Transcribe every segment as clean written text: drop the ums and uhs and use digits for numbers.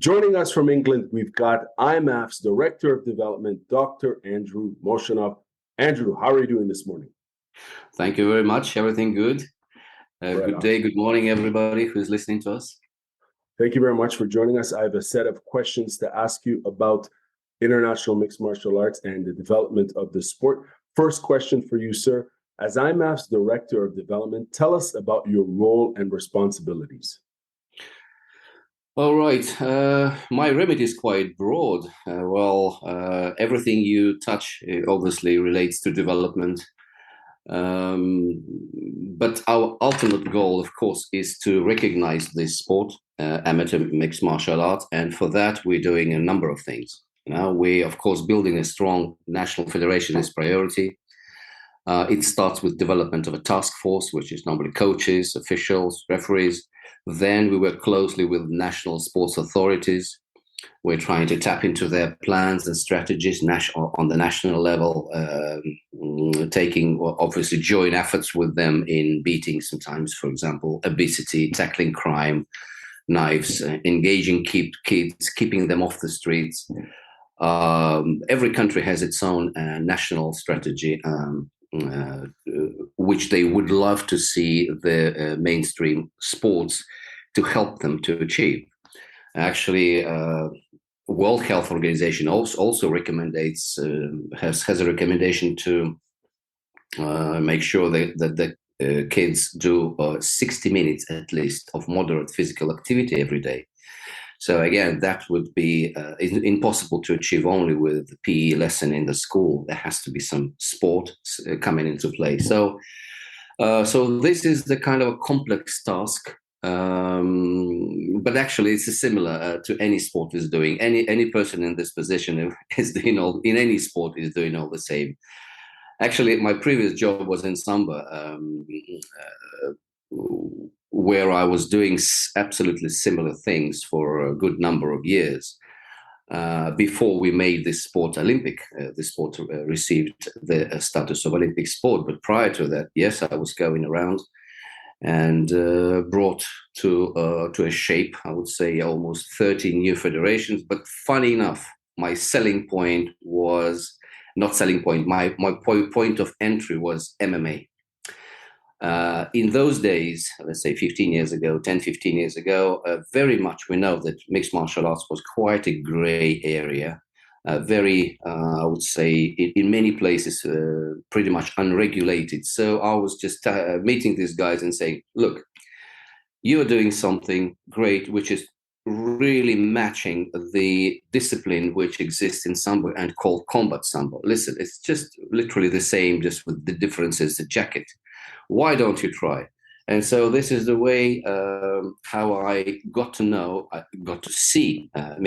Joining us from England, we've got IMAF's Director of Development, Dr. Andrew Moshanov. Andrew, how are you doing this morning? Thank you very much. Everything good. Good day, good morning, everybody who's listening to us. Thank you very much for joining us. I have a set of questions to ask you about international mixed martial arts and the development of the sport. First question for you, sir. As IMAF's Director of Development, tell us about your role and responsibilities. All right. My remit is quite broad. Everything you touch obviously relates to development. But our ultimate goal, of course, is to recognize this sport, amateur mixed martial arts. And for that, we're doing a number of things. We, of course, building a strong national federation is priority. It starts with development of a task force, which is normally coaches, officials, referees. Then we work closely with national sports authorities. We're trying to tap into their plans and strategies on the national level, taking obviously joint efforts with them in beating sometimes, for example, obesity, tackling crime, knives, engaging kids, keeping them off the streets. Every country has its own national strategy, which they would love to see the mainstream sports to help them to achieve. Actually, World Health Organization also has a recommendation to make sure that the kids do 60 minutes at least of moderate physical activity every day. So again, that would be impossible to achieve only with the PE lesson in the school. There has to be some sport coming into play. So this is the kind of a complex task, but actually it's similar to any sport is doing. Any person in this position is doing in any sport is doing all the same. Actually, my previous job was in Samba, where I was doing absolutely similar things for a good number of years before we made this sport Olympic. This sport received the status of Olympic sport. But prior to that, yes, I was going around and brought to a shape, I would say, almost 30 new federations. But funny enough, my selling point was not selling point. My point of entry was MMA. In those days, let's say 10, 15 years ago, very much we know that mixed martial arts was quite a gray area, very, I would say, in many places, pretty much unregulated. So I was just meeting these guys and saying, look, you're doing something great, which is really matching the discipline which exists in Sambo and called combat Sambo. Listen, it's just literally the same, just with the differences, the jacket. Why don't you try? And so this is the way how I got to see the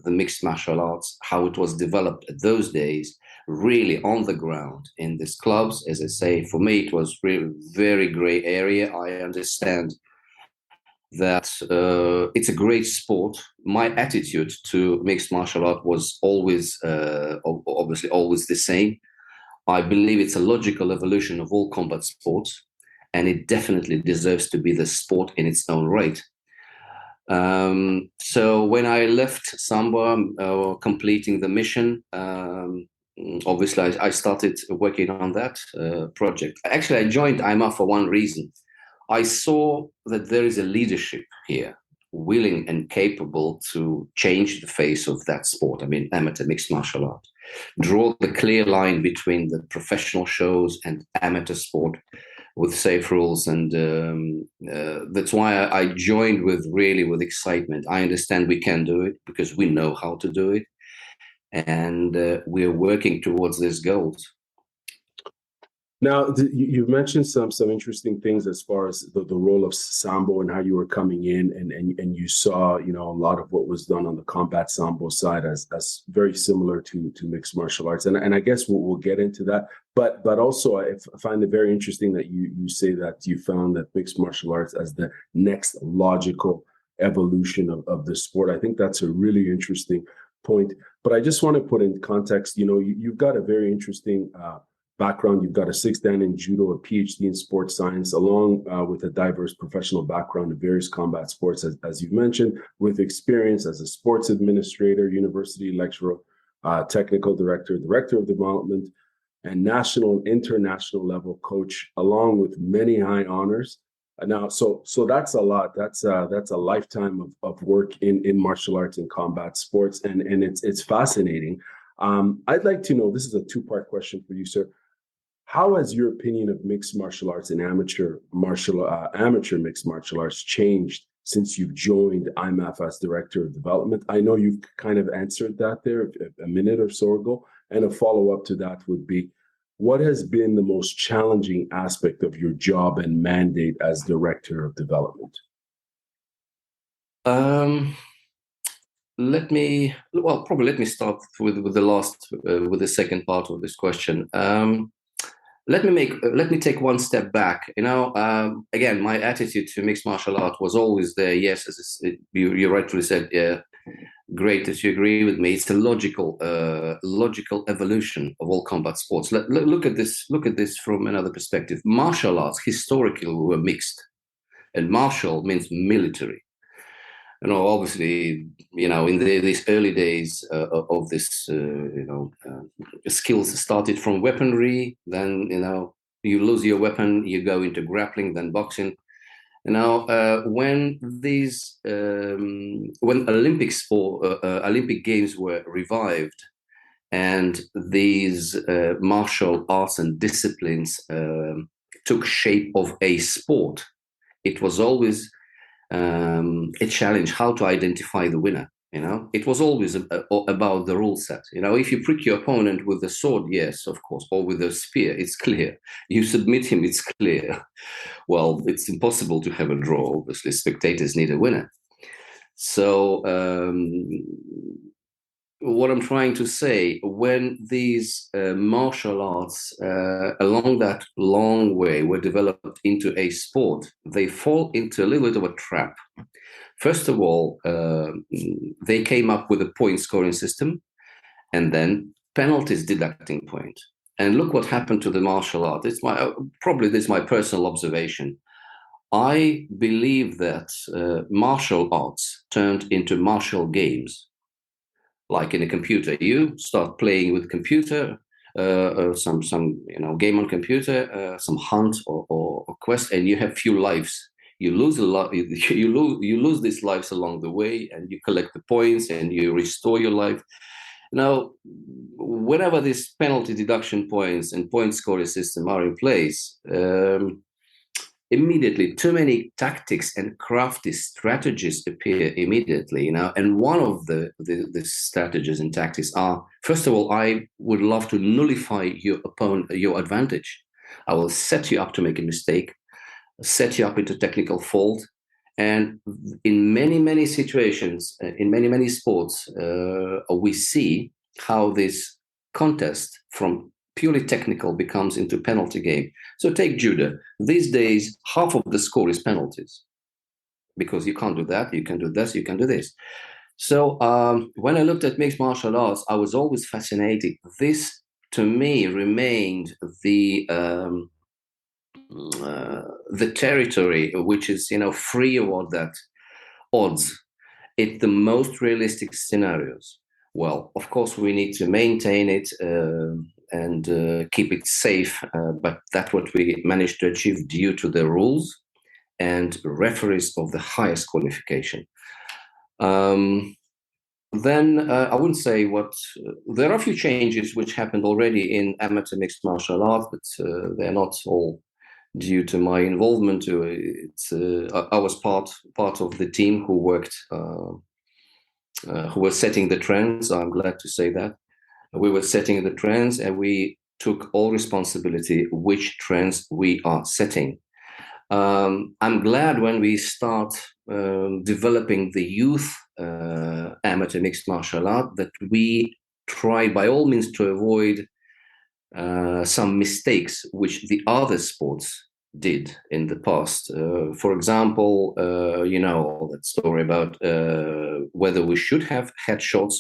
mixed martial arts, how it was developed those days, really on the ground in these clubs. As I say, for me, it was really very gray area. I understand that it's a great sport. My attitude to mixed martial art was always, obviously, always the same. I believe it's a logical evolution of all combat sports, and it definitely deserves to be the sport in its own right. So when I left Samba, completing the mission, obviously I started working on that project. Actually, I joined IMAF for one reason. I saw that there is a leadership here, willing and capable to change the face of that sport. I mean, amateur mixed martial art. Draw the clear line between the professional shows and amateur sport with safe rules. And that's why I joined with excitement. I understand we can do it because we know how to do it. And we're working towards these goals. Now, you've mentioned some interesting things as far as the role of Sambo and how you were coming in and you saw, a lot of what was done on the combat Sambo side as very similar to mixed martial arts. And I guess we'll get into that. But also, I find it very interesting that you say that you found that mixed martial arts as the next logical evolution of the sport. I think that's a really interesting point. But I just want to put in context, you've got a very interesting background. You've got a 6th Dan in judo, a PhD in sports science, along with a diverse professional background in various combat sports, as you've mentioned, with experience as a sports administrator, university lecturer, technical director, director of development, and national and international level coach, along with many high honors. Now, so that's a lot. That's a lifetime of work in martial arts and combat sports, and it's fascinating. I'd like to know. This is a two-part question for you, sir. How has your opinion of mixed martial arts and amateur mixed martial arts changed since you've joined IMAF as director of development? I know you've kind of answered that there a minute or so ago, and a follow up to that would be, what has been the most challenging aspect of your job and mandate as director of development? Probably let me start with the second part of this question. Let me take one step back. Again, my attitude to mixed martial art was always there. Yes, as you rightfully said, yeah, great that you agree with me. It's a logical evolution of all combat sports. Look at this. Look at this from another perspective. Martial arts historically were mixed, and martial means military. Obviously, in these early days of this, skills started from weaponry. Then, you lose your weapon, you go into grappling, then boxing. When Olympic Games were revived, and these martial arts and disciplines took shape of a sport, it was always a challenge how to identify the winner. It was always about the rule set. If you prick your opponent with a sword, yes, of course, or with a spear, it's clear. You submit him, it's clear. Well, it's impossible to have a draw. Obviously, spectators need a winner. So what I'm trying to say, when these martial arts along that long way were developed into a sport, they fall into a little bit of a trap. First of all, they came up with a point scoring system, and then penalties deducting point. And look what happened to the martial art. This is my personal observation. I believe that martial arts turned into martial games. Like in a computer, you start playing with computer, some game on computer, some hunt or quest, and you have few lives. You lose a lot. You lose these lives along the way, and you collect the points, and you restore your life. Now, whenever these penalty deduction points and point scoring system are in place, immediately too many tactics and crafty strategies appear immediately. And one of the strategies and tactics are, first of all, I would love to nullify your advantage. I will set you up to make a mistake, set you up into technical fault. And in many situations, in many sports, we see how this contest from purely technical becomes into penalty game. So take judo. These days, half of the score is penalties, because you can't do that, you can do this, you can do this. So when I looked at mixed martial arts, I was always fascinated. This, to me, remained the territory which is, free of that odds. It's the most realistic scenarios. Well, of course, we need to maintain it and keep it safe, but that's what we managed to achieve due to the rules and referees of the highest qualification. Then I wouldn't say there are a few changes which happened already in amateur mixed martial arts, but they're not all due to my involvement. I was part of the team who worked, who were setting the trends. I'm glad to say that. We were setting the trends, and we took all responsibility which trends we are setting. I'm glad when we start developing the youth amateur mixed martial art that we try by all means to avoid some mistakes which the other sports did in the past. For example, that story about whether we should have headshots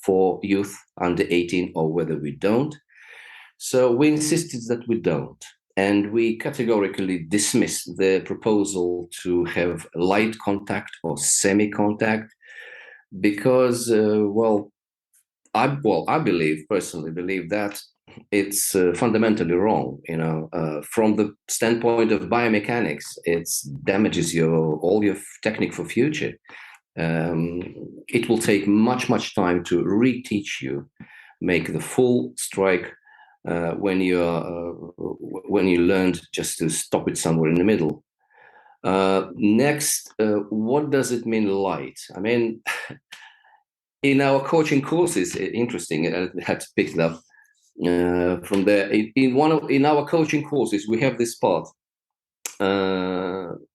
for youth under 18 or whether we don't. So we insisted that we don't. And we categorically dismissed the proposal to have light contact or semi-contact because, I personally believe that it's fundamentally wrong. From the standpoint of biomechanics, it damages all your technique for future. It will take much time to reteach you, make the full strike when you learned just to stop it somewhere in the middle. Next, what does it mean light? I mean, in our coaching courses, interesting. I had to pick it up from there. In our coaching courses, we have this part.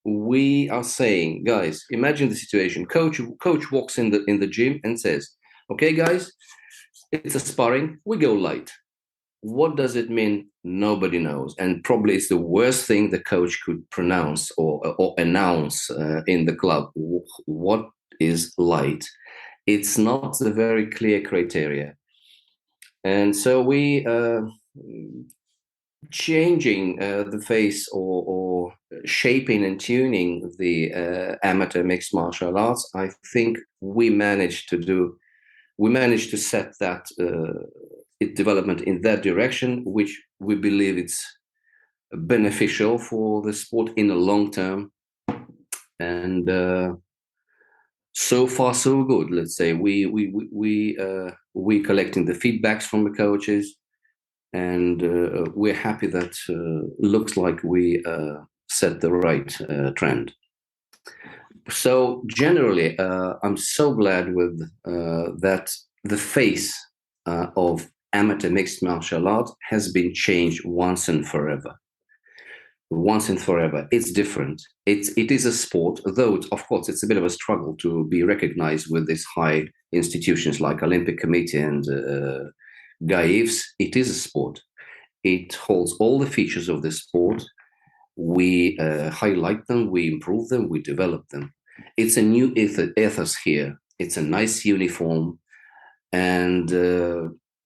We are saying, guys, imagine the situation. Coach walks in the gym and says, "Okay, guys, it's a sparring. We go light." What does it mean? Nobody knows, and probably it's the worst thing the coach could pronounce or announce in the club. What is light? It's not a very clear criteria, and so we changing the face or shaping and tuning the amateur mixed martial arts. I think we managed to set that development in that direction, which we believe it's beneficial for the sport in the long term. And so far so good. Let's say we collecting the feedbacks from the coaches, and we're happy that looks like we set the right trend. So generally, I'm so glad with that the face of amateur mixed martial art has been changed once and forever. Once and forever. It's different. It is a sport, though of course it's a bit of a struggle to be recognized with these high institutions like Olympic Committee and GAIFs. It is a sport. It holds all the features of the sport. We highlight them, we improve them, we develop them. It's a new ethos here. It's a nice uniform, and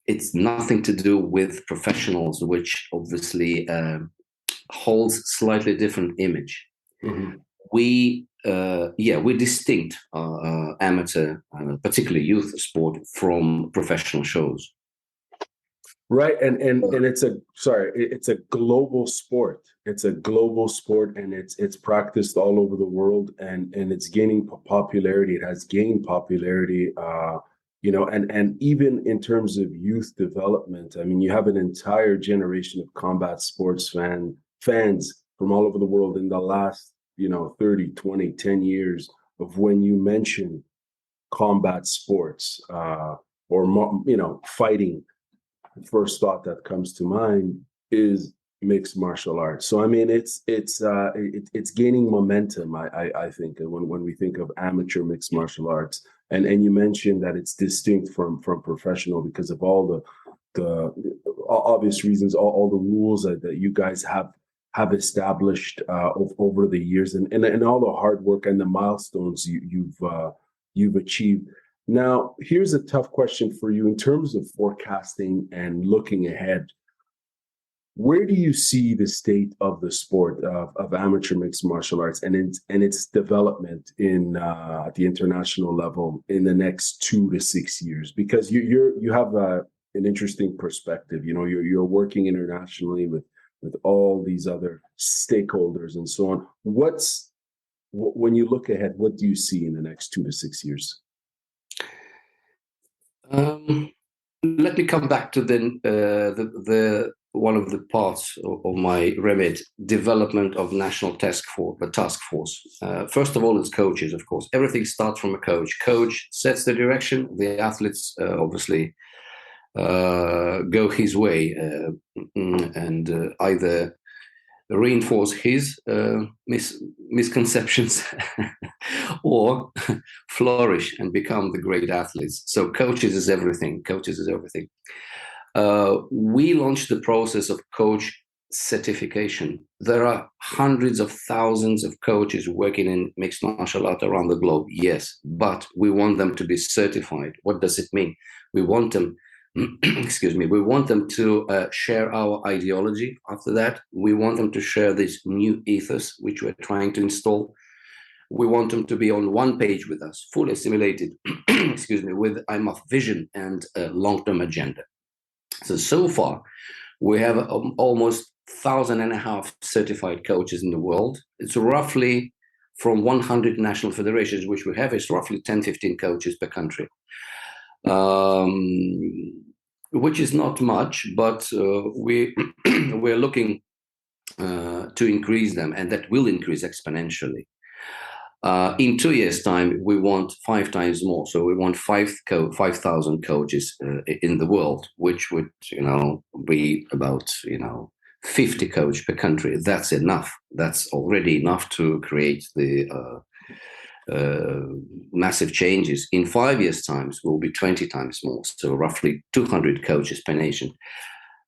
it's nothing to do with professionals, which obviously holds slightly different image. Mm-hmm. We're distinct amateur, particularly youth sport, from professional shows. Right, and it's a global sport. It's a global sport, and it's practiced all over the world, and it's gaining popularity. It has gained popularity, and even in terms of youth development. I mean, you have an entire generation of combat sports fans from all over the world in the last 30, 20, 10 years of when you mention combat sports or fighting. The first thought that comes to mind is mixed martial arts. So I mean, it's gaining momentum. I think when we think of amateur mixed martial arts, and you mentioned that it's distinct from professional because of all the obvious reasons, all the rules that you guys have established over the years, and all the hard work and the milestones you've achieved. Now, here's a tough question for you in terms of forecasting and looking ahead. Where do you see the state of the sport of amateur mixed martial arts and its development at the international level in the next 2 to 6 years? Because you have an interesting perspective. You're working internationally with all these other stakeholders and so on. When you look ahead, what do you see in the next 2 to 6 years? Let me come back to the one of the parts of my remit: development of national task force. First of all, it's coaches, of course. Everything starts from a coach. Coach sets the direction. The athletes obviously go his way and either reinforce his misconceptions or flourish and become the great athletes. So coaches is everything. We launched the process of coach certification. There are hundreds of thousands of coaches working in mixed martial art around the globe, yes, but we want them to be certified. What does it mean? We want them excuse me, we want them to share our ideology. After that, we want them to share this new ethos which we're trying to install. We want them to be on one page with us, fully assimilated, excuse me, with IMF vision and long-term agenda. So far, we have almost 1,500 certified coaches in the world. It's roughly from 100 national federations, which we have, it's roughly 10, 15 coaches per country, which is not much, but we're looking to increase them, and that will increase exponentially. In 2 years' time, we want 5 times more. So we want 5,000 coaches in the world, which would, be about, 50 coaches per country. That's enough. That's already enough to create the massive changes. In 5 years' time, will be 20 times more. So roughly 200 coaches per nation.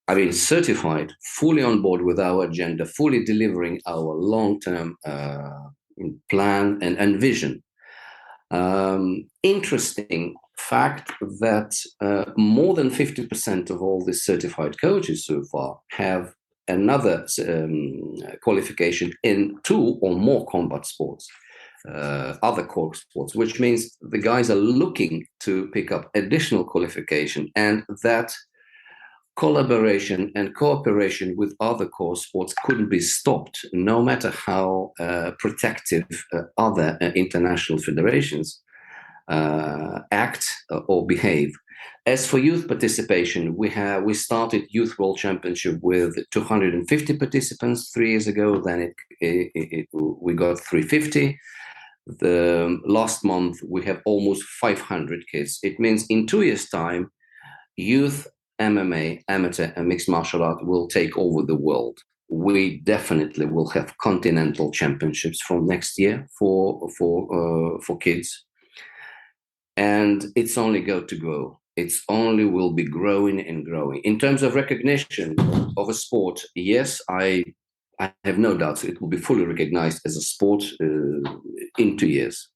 I mean, certified, fully on board with our agenda, fully delivering our long-term plan and vision. Interesting fact that more than 50% of all the certified coaches so far have another qualification in 2 or more combat sports, other core sports, which means the guys are looking to pick up additional qualification, and that collaboration and cooperation with other core sports couldn't be stopped, no matter how protective other international federations act or behave. As for youth participation, we started Youth World Championship with 250 participants 3 years ago. Then we got 350. The last month we have almost 500 kids. It means in 2 years' time, youth MMA, amateur and mixed martial art will take over the world. We definitely will have continental championships from next year for kids, and it's only going to grow. It's only will be growing and growing. In terms of recognition of a sport, yes, I have no doubts it will be fully recognized as a sport in 2 years.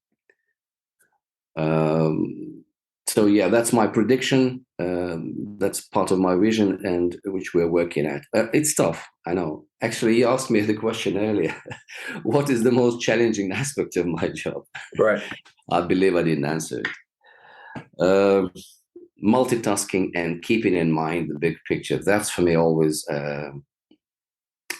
So yeah, that's my prediction. That's part of my vision, and which we're working at. It's tough, I know. Actually, you asked me the question earlier. What is the most challenging aspect of my job? Right. I believe I didn't answer it. Multitasking and keeping in mind the big picture. That's for me always a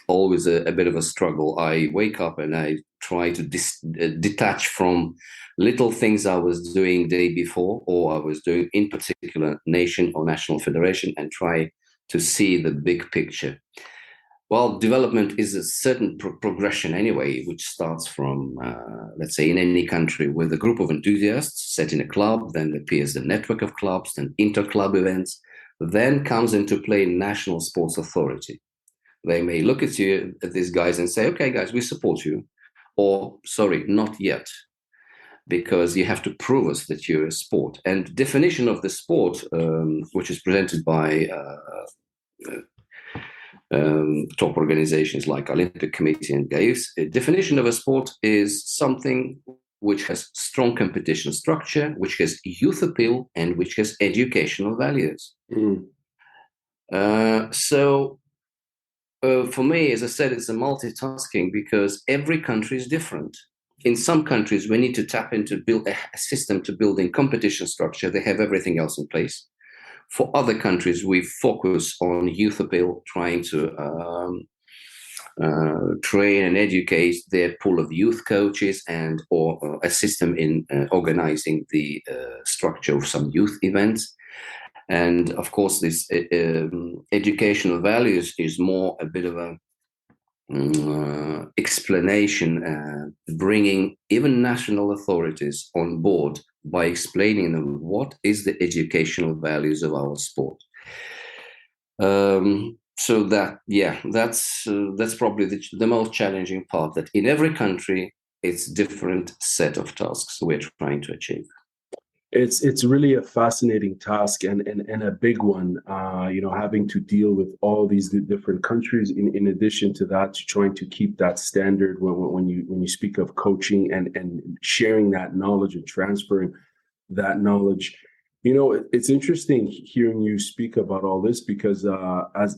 bit of a struggle. I wake up and I try to detach from little things I was doing day before, or I was doing in particular nation or national federation, and try to see the big picture. Well, development is a certain progression anyway, which starts from, let's say, in any country with a group of enthusiasts set in a club, then appears the network of clubs, then inter-club events, then comes into play National Sports Authority. They may look at these guys and say, okay, guys, we support you. Or, sorry, not yet, because you have to prove us that you're a sport. And definition of the sport, which is presented by top organizations like Olympic Committee and GAIFs, a definition of a sport is something which has strong competition structure, which has youth appeal, and which has educational values. For me, as I said, it's a multitasking because every country is different. In some countries, we need to tap into build a system to building competition structure. They have everything else in place. For other countries, we focus on youth appeal, trying to train and educate their pool of youth coaches and or assist them in organizing the structure of some youth events. And of course, this educational values is more a bit of a explanation, bringing even national authorities on board by explaining them what is the educational values of our sport. So that's probably the most challenging part. That in every country, it's different set of tasks we're trying to achieve. It's really a fascinating task and a big one, having to deal with all these different countries. In addition to that, trying to keep that standard when you speak of coaching and sharing that knowledge and transferring that knowledge. It's interesting hearing you speak about all this because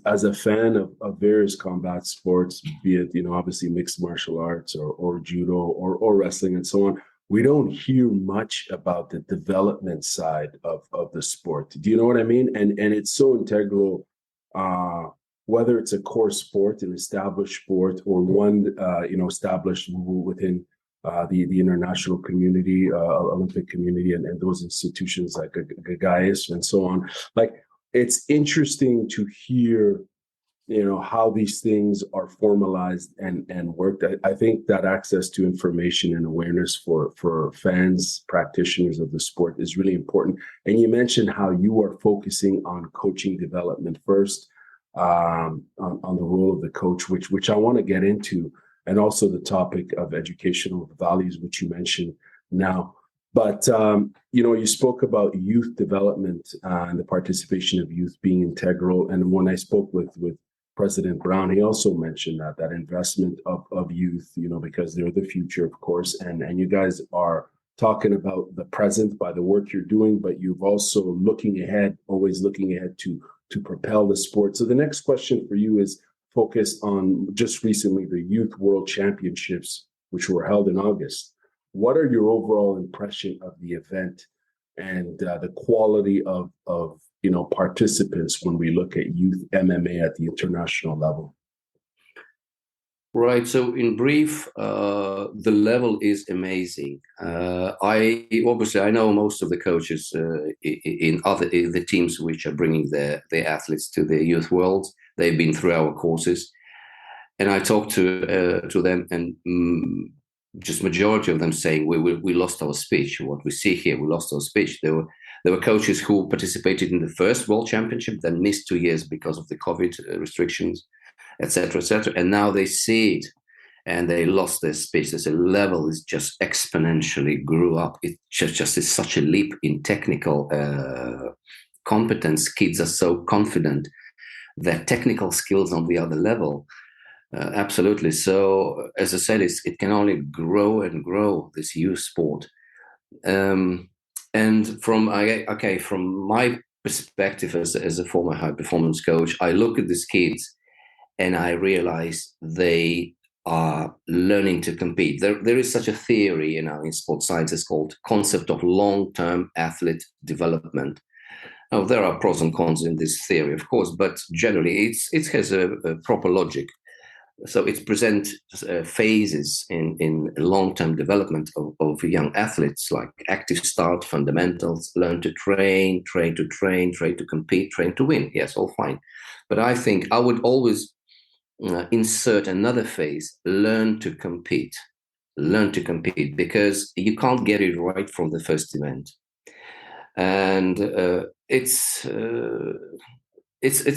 as a fan of various combat sports, be it obviously mixed martial arts or judo or wrestling and so on, we don't hear much about the development side of the sport. Do you know what I mean? And it's so integral, whether it's a core sport, an established sport, or one established within the international community, Olympic community, and those institutions like Gaius and so on. Like, it's interesting to hear, how these things are formalized and worked. I think that access to information and awareness for fans, practitioners of the sport is really important. And you mentioned how you are focusing on coaching development first, on the role of the coach, which I want to get into, and also the topic of educational values, which you mentioned now. But you spoke about youth development and the participation of youth being integral. And when I spoke with President Brown, he also mentioned that investment of youth, because they're the future, of course, and you guys are talking about the present by the work you're doing, but you've also always looking ahead to propel the sport. So the next question for you is focused on just recently the Youth World Championships, which were held in August. What are your overall impression of the event and the quality of participants when we look at youth MMA at the international level? Right. So, in brief, the level is amazing. I know most of the coaches in the teams which are bringing their athletes to the youth world. They've been through our courses, and I talked to them, and just majority of them saying we lost our speech. What we see here, we lost our speech. There were coaches who participated in the first World Championship, then missed 2 years because of the COVID restrictions, etc., etc. And now they see it, and they lost their speech. The level is just exponentially grew up. It just is such a leap in technical competence. Kids are so confident. Their technical skills on the other level. Absolutely. So, as I said, it can only grow and grow, this youth sport. And from my perspective as a former high performance coach, I look at these kids and I realize they are learning to compete. There is such a theory, in sports science, called concept of long-term athlete development. Now, there are pros and cons in this theory, of course, but generally it has a proper logic. So it presents phases in long-term development of young athletes, like active start, fundamentals, learn to train to train, train to compete, train to win. Yes, all fine. But I think I would always insert another phase, learn to compete, because you can't get it right from the first event. And it's a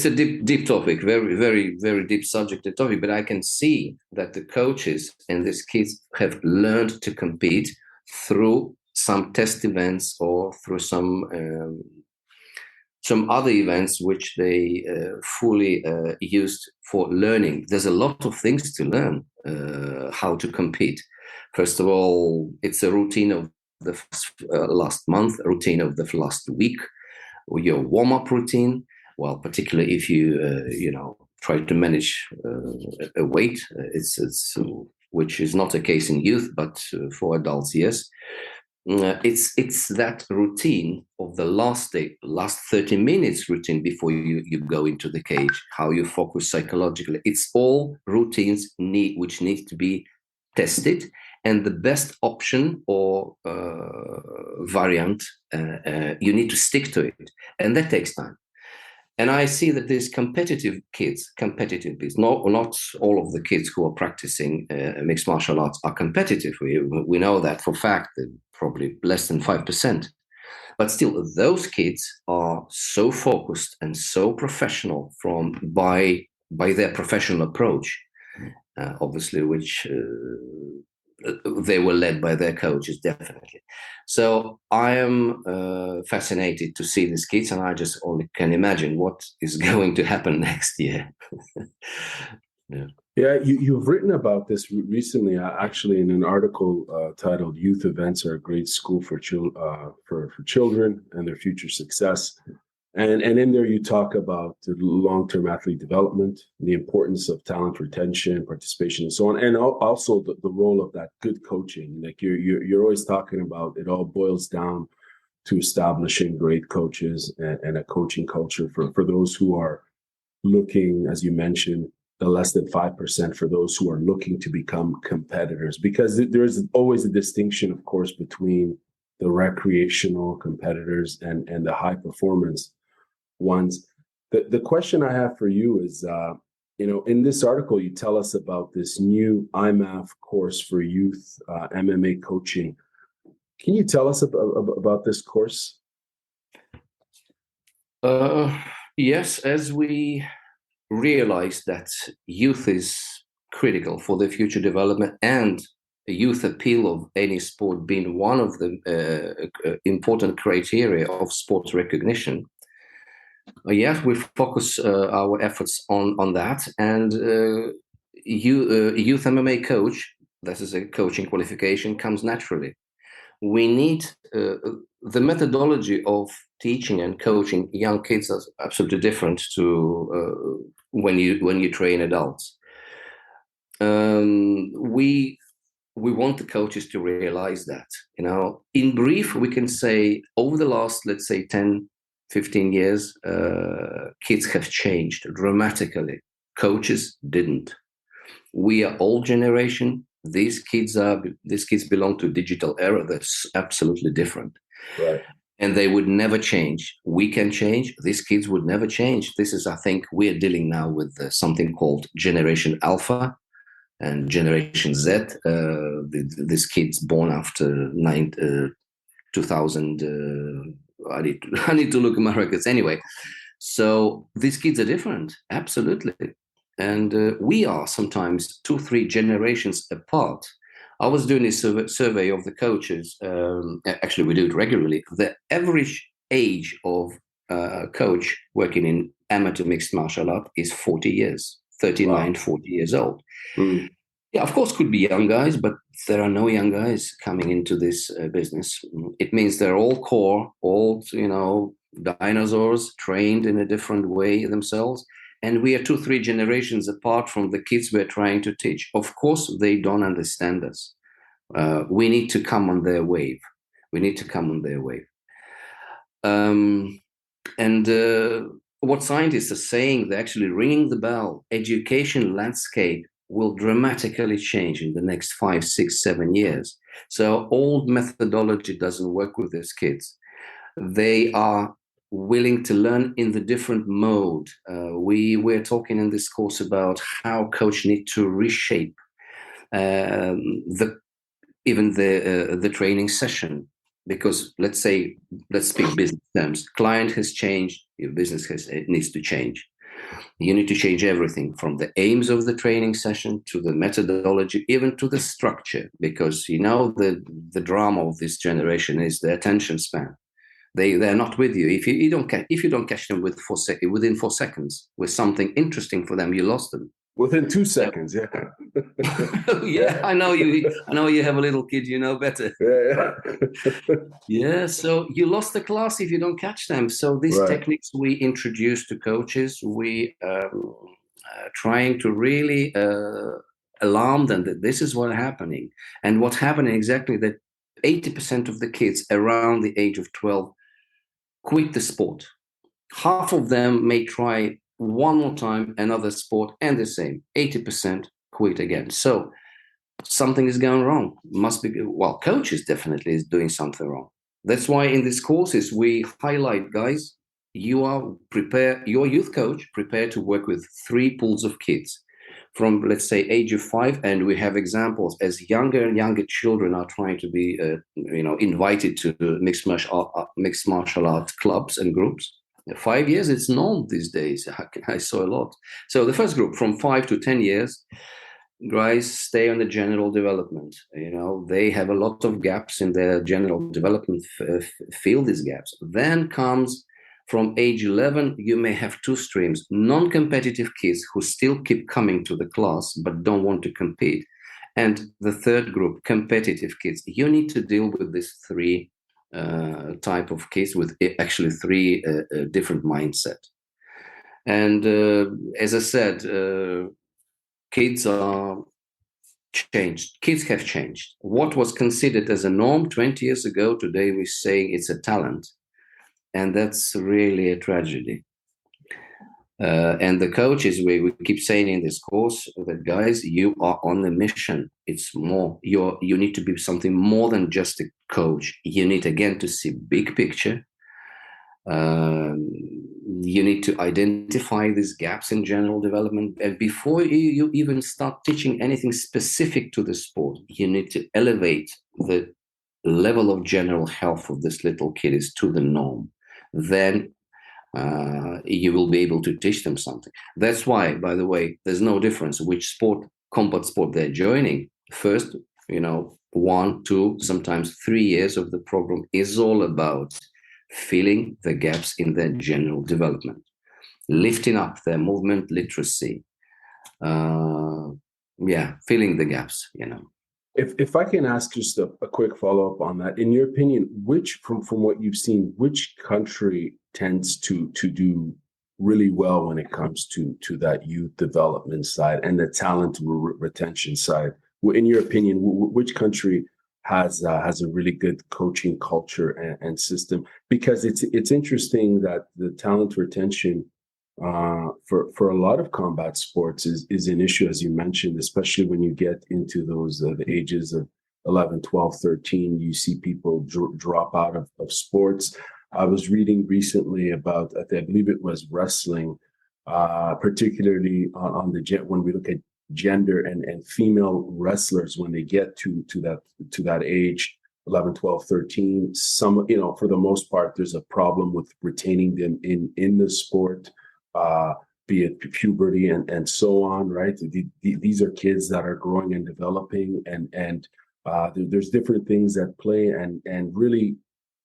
deep topic, very, very, very deep subject and topic. But I can see that the coaches and these kids have learned to compete through some test events or through some other events which they fully used for learning. There's a lot of things to learn how to compete. First of all, it's a routine of the last month, a routine of the last week, or your warm-up routine. Well, particularly if you try to manage a weight, it's which is not a case in youth, but for adults, yes. It's that routine of the last 30 minutes routine before you go into the cage, how you focus psychologically. It's all routines which need to be tested, and the best option or variant, you need to stick to it, and that takes time. And I see that these competitive kids, not all of the kids who are practicing mixed martial arts are competitive. We know that for a fact, that probably less than 5%. But still, those kids are so focused and so professional by their professional approach, obviously, which they were led by their coaches, definitely. So I am fascinated to see these kids, and I just only can imagine what is going to happen next year. Yeah. Yeah, you've written about this recently, actually, in an article titled "Youth Events Are a Great School for for children and their future success." And in there, you talk about the long-term athlete development, the importance of talent retention, participation, and so on, and also the role of that good coaching. Like you're always talking about, it all boils down to establishing great coaches and a coaching culture for those who are looking, as you mentioned, the less than 5% for those who are looking to become competitors, because there's always a distinction, of course, between the recreational competitors and the high performance ones. The question I have for you is, in this article, you tell us about this new IMAF course for youth MMA coaching. Can you tell us about this course? Uh, yes, as we realize that youth is critical for the future development and the youth appeal of any sport being one of the important criteria of sports recognition. Yes, we focus our efforts on that, and youth MMA coach, that is a coaching qualification, comes naturally. We need the methodology of teaching and coaching young kids is absolutely different to when you train adults. We want the coaches to realize that, in brief, we can say over the last, let's say, 10, 15 years, kids have changed dramatically. Coaches didn't. We are old generation. These kids belong to digital era that's absolutely different. Right. And they would never change. We can change. These kids would never change. This is, I think, we're dealing now with something called Generation Alpha and Generation Z. These kids born after 2000. I need to look at my records anyway. So these kids are different, absolutely. And we are sometimes 2, 3 generations apart. I was doing a survey of the coaches. Actually, we do it regularly. The average age of a coach working in amateur mixed martial art is 40 years, 39, Wow. 40 years old. Mm. Yeah, of course, could be young guys, but there are no young guys coming into this business. It means they're all core, all, dinosaurs trained in a different way themselves. And we are 2, 3 generations apart from the kids we're trying to teach. Of course, they don't understand us. We need to come on their wave. We need to come on their wave. And what scientists are saying, they're actually ringing the bell. Education landscape will dramatically change in the next 5, 6, 7 years. So old methodology doesn't work with these kids. They are willing to learn in the different mode. We're talking in this course about how coach need to reshape the even the training session, because let's speak business terms. Client has changed, your business it needs to change. You need to change everything from the aims of the training session to the methodology, even to the structure, because the drama of this generation is the attention span. They're not with you. If you don't catch them within 4 seconds with something interesting for them, you lost them. Within 2 seconds, yeah. Yeah, I know you. I know you have a little kid. You know better. Yeah. Yeah, so you lost the class if you don't catch them. So these Right. techniques we introduce to coaches, we trying to really alarm them that this is what's happening. And what's happening exactly, that 80% of the kids around the age of 12 quit the sport. Half of them may try one more time another sport, and the same 80% quit again. So something is going wrong. Must be, well, coaches definitely is doing something wrong. That's why in these courses we highlight, guys, your youth coach prepared to work with 3 pools of kids from, let's say, age of 5, and we have examples as younger and younger children are trying to be invited to mixed martial art clubs and groups. 5 years, it's normal these days. I saw a lot. So the first group from 5 to 10 years, guys stay on the general development. They have a lot of gaps in their general development, fill these gaps. Then comes From age 11, you may have two streams: non-competitive kids who still keep coming to the class but don't want to compete, and the third group, competitive kids. You need to deal with these three type of kids with actually three different mindset. And as I said, kids are changed. Kids have changed. What was considered as a norm 20 years ago, today we're saying it's a talent. And that's really a tragedy. And the coaches, we keep saying in this course that, guys, you are on a mission. It's more, you need to be something more than just a coach. You need, again, to see big picture. You need to identify these gaps in general development. And before you even start teaching anything specific to the sport, you need to elevate the level of general health of this little kid is to the norm. Then you will be able to teach them something. That's why, by the way, there's no difference which sport, combat sport they're joining. First, 1, 2, sometimes 3 years of the program is all about filling the gaps in their general development, lifting up their movement literacy, filling the gaps. If I can ask just a quick follow-up on that, in your opinion, which from what you've seen, which country tends to do really well when it comes to that youth development side and the talent retention side? In your opinion, which country has a really good coaching culture and system? Because it's interesting that the talent retention for a lot of combat sports is an issue, as you mentioned, especially when you get into those the ages of 11, 12, 13. You see people drop out of sports. I was reading recently about, I believe it was wrestling, particularly on the when we look at gender and female wrestlers when they get to that age, 11, 12, 13. Some, for the most part, there's a problem with retaining them in the sport. Be it puberty and so on, right? These are kids that are growing and developing, and there's different things at play, and really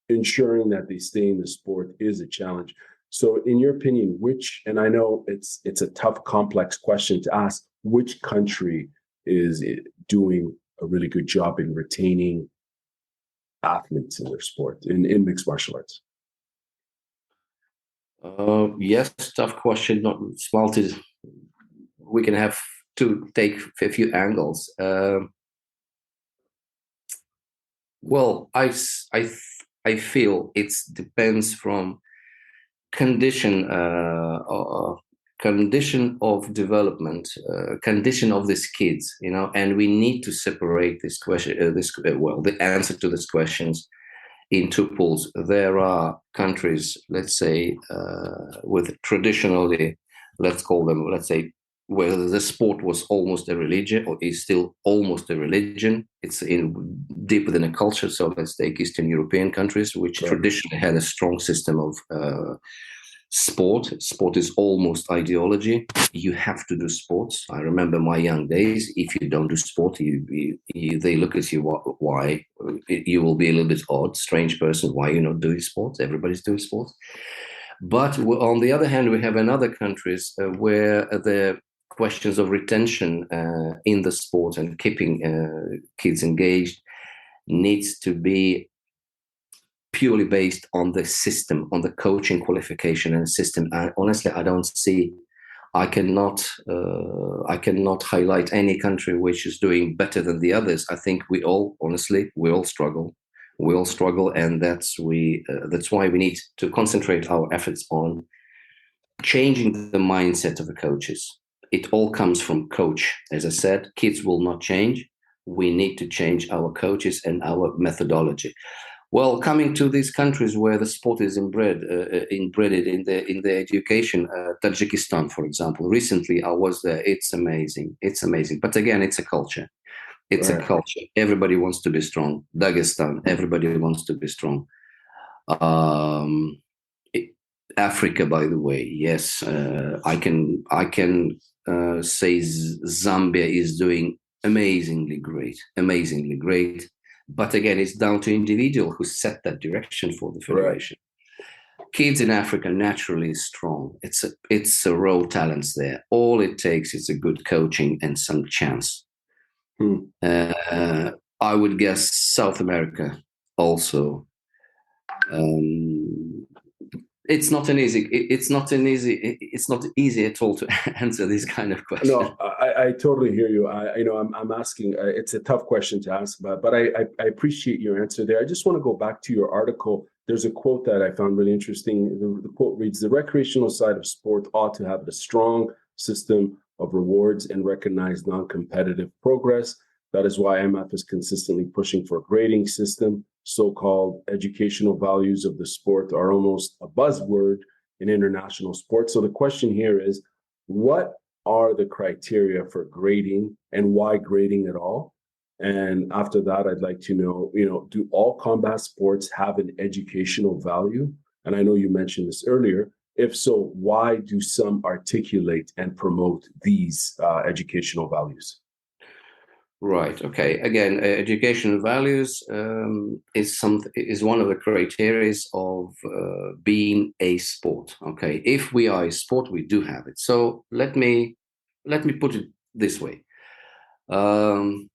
ensuring that they stay in the sport is a challenge. So, in your opinion, and I know it's a tough, complex question to ask, which country is doing a really good job in retaining athletes in their sport, in mixed martial arts? Yes, tough question. Not smarted. We can have to take a few angles. Well, I feel it depends from condition of development, condition of these kids, and we need to separate this question. The answer to these questions in two pools. There are countries, let's say, with traditionally, let's say, where the sport was almost a religion, or is still almost a religion. It's deep within a culture. So let's take Eastern European countries, which traditionally had a strong system of sport. Sport is almost ideology. You have to do sports. I remember my young days. If you don't do sport, they look at you. Why? You will be a little bit odd, strange person. Why you're not doing sports? Everybody's doing sports. But on the other hand, we have in other countries where the questions of retention in the sport and keeping kids engaged needs to be purely based on the system, on the coaching qualification and system. And honestly, I cannot highlight any country which is doing better than the others. I think we all struggle. We all struggle, and that's why we need to concentrate our efforts on changing the mindset of the coaches. It all comes from coach. As I said, kids will not change. We need to change our coaches and our methodology. Well, coming to these countries where the sport is inbred in the education, Tajikistan, for example. Recently, I was there. It's amazing. It's amazing. But again, it's a culture. It's a culture. Everybody wants to be strong. Dagestan, everybody wants to be strong. Africa, by the way, yes, I can say Zambia is doing amazingly great. But again, it's down to individual who set that direction for the federation. kids in Africa naturally strong. It's a raw talents there. All it takes is a good coaching and some chance. Hmm. I would guess South America also. Um, it's not easy at all to answer this kind of question. No, I totally hear you. I'm asking. It's a tough question to ask, but I appreciate your answer there. I just want to go back to your article. There's a quote that I found really interesting. The quote reads: "The recreational side of sport ought to have a strong system of rewards and recognize non-competitive progress. That is why MF is consistently pushing for a grading system. So-called educational values of the sport are almost a buzzword in international sports." So the question here is, what are the criteria for grading and why grading at all? And after that, I'd like to know, do all combat sports have an educational value? And I know you mentioned this earlier. If so, why do some articulate and promote these educational values? Right. Okay. Again, educational values is one of the criteria of being a sport. Okay. If we are a sport, we do have it. So let me put it this way. Um,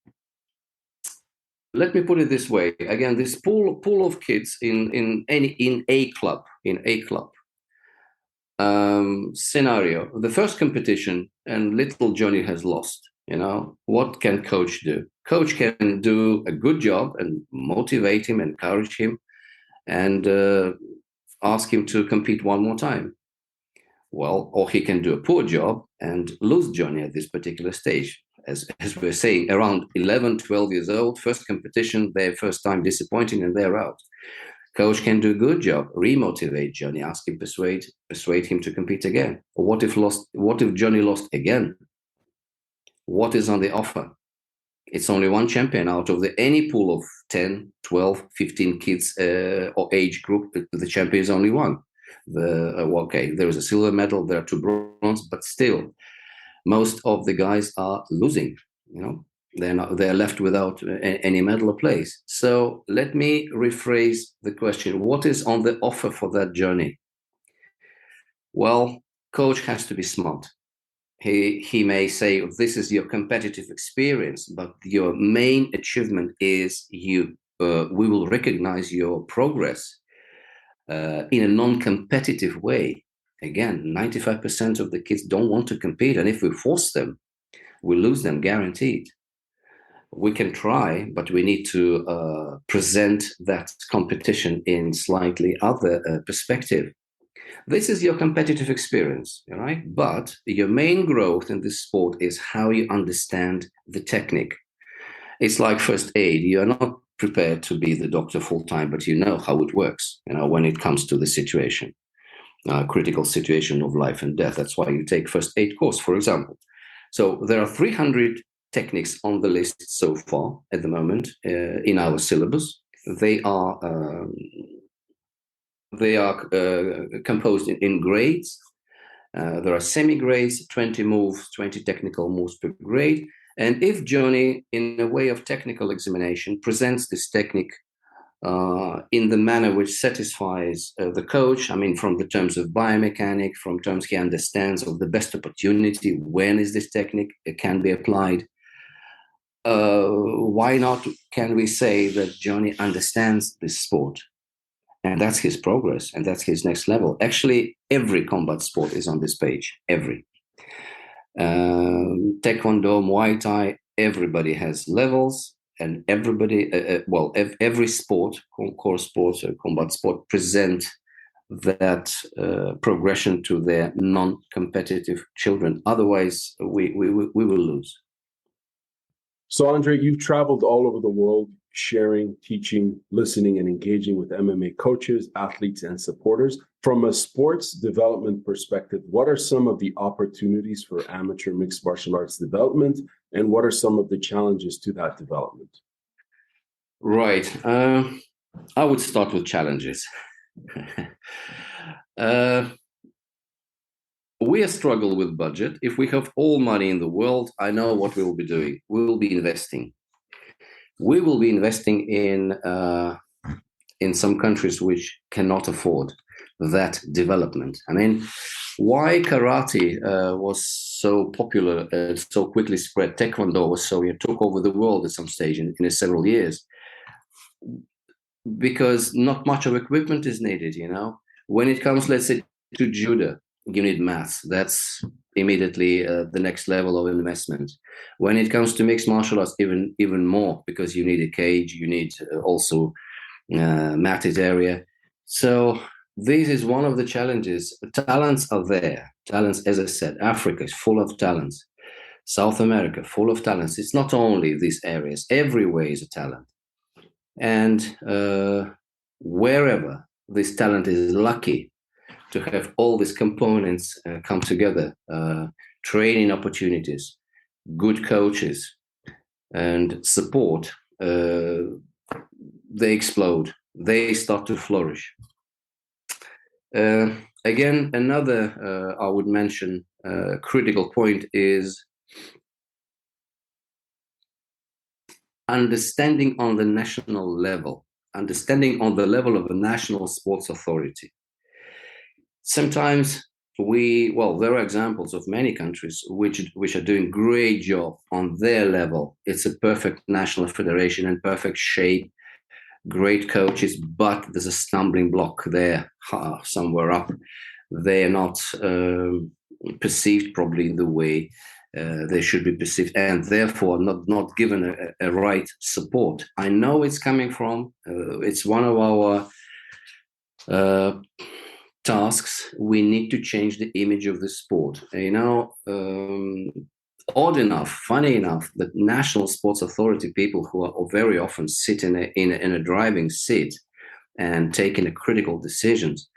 Let me put it this way. Again, this pool of kids in a club scenario. The first competition, and little Johnny has lost. What can coach do? Coach can do a good job and motivate him, encourage him, and ask him to compete one more time. Well, or he can do a poor job and lose Johnny at this particular stage. As we're saying, around 11, 12 years old, first competition, their first time disappointing, and they're out. Coach can do a good job, remotivate Johnny, ask him, persuade him to compete again. Or what if Johnny lost again? What is on the offer? It's only one champion out of any pool of 10, 12, 15 kids or age group. The champion is only one. Okay, there is a silver medal, there are two bronze, but still, most of the guys are losing. They're left without any medal or place. So let me rephrase the question: what is on the offer for that journey? Well, coach has to be smart. He may say, this is your competitive experience, but your main achievement is we will recognize your progress in a non-competitive way. Again, 95% of the kids don't want to compete, and if we force them, we lose them, guaranteed. We can try, but we need to present that competition in slightly other perspective. This is your competitive experience, right? But your main growth in this sport is how you understand the technique. It's like first aid. You're not prepared to be the doctor full time, but you know how it works, when it comes to the situation, critical situation of life and death. That's why you take first aid course, for example. So there are 300 techniques on the list so far at the moment in our syllabus. They are composed in grades. There are semi-grades, 20 moves, 20 technical moves per grade. And if Johnny, in a way of technical examination, presents this technique in the manner which satisfies the coach, from the terms of biomechanic, from terms he understands of the best opportunity, when is this technique can be applied, why not can we say that Johnny understands this sport? And that's his progress, and that's his next level. Actually, every combat sport is on this page. Every. Taekwondo, Muay Thai, everybody has levels, and everybody, every sport, core sports or combat sport, present that progression to their non-competitive children. Otherwise, we will lose. So, Andre, you've traveled all over the world, sharing, teaching, listening, and engaging with MMA coaches, athletes, and supporters. From a sports development perspective, what are some of the opportunities for amateur mixed martial arts development, and what are some of the challenges to that development? Right. I would start with challenges. We struggle with budget. If we have all money in the world, I know what we will be doing. We will be investing. We will be investing in some countries which cannot afford. that development. I mean, why karate was so popular and so quickly spread? Taekwondo was so, took over the world at some stage in several years, because not much of equipment is needed. When it comes, let's say, to judo, you need maths. That's immediately the next level of investment. When it comes to mixed martial arts, even more, because you need a cage, you need also matted area. So this is one of the challenges. Talents are there. Talents, as I said, Africa is full of talents. South America, full of talents. It's not only these areas. Everywhere is a talent. And wherever this talent is lucky to have all these components come together, training opportunities, good coaches, and support, they explode. They start to flourish. Again, another I would mention critical point is understanding on the national level, understanding on the level of a national sports authority. Sometimes there are examples of many countries which are doing great job on their level. It's a perfect national federation in perfect shape, great coaches, but there's a stumbling block there somewhere up. They're not perceived probably in the way they should be perceived, and therefore not given a right support. I know it's coming from, it's one of our tasks. We need to change the image of the sport. Odd enough, funny enough, that national sports authority people who are very often sit in a driving seat and taking critical decisions,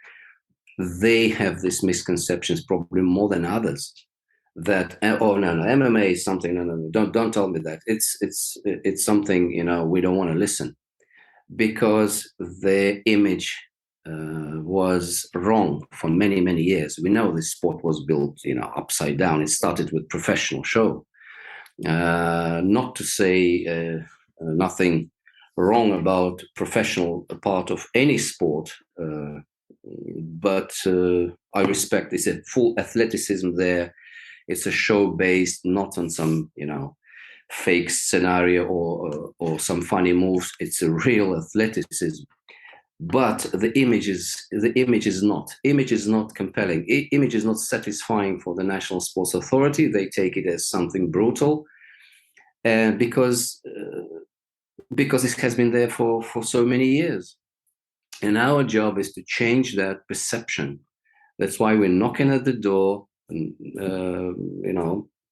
they have these misconceptions probably more than others. That no, MMA is something. No, don't tell me that. It's something we don't want to listen, because their image was wrong for many years. We know this sport was built upside down. It started with professional show. Not to say nothing wrong about professional part of any sport, but I respect it's a full athleticism there. It's a show based not on some fake scenario or some funny moves. It's a real athleticism. But the image is not compelling. Image is not satisfying for the National Sports Authority. They take it as something brutal, because it has been there for so many years. And our job is to change that perception. That's why we're knocking at the door, and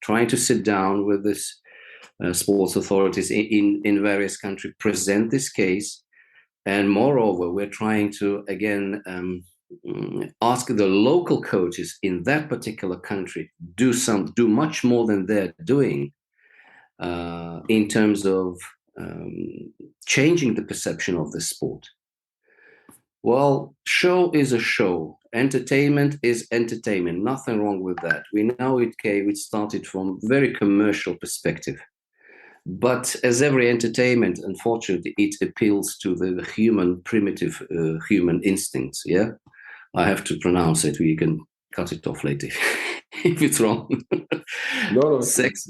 trying to sit down with this sports authorities in various countries, present this case. And moreover, we're trying to, again, ask the local coaches in that particular country do much more than they're doing in terms of changing the perception of the sport. Well, show is a show. Entertainment is entertainment. Nothing wrong with that. We know it started from a very commercial perspective. But as every entertainment, unfortunately, it appeals to the primitive human instincts. Yeah, I have to pronounce it. We can cut it off later if it's wrong. No. Sex,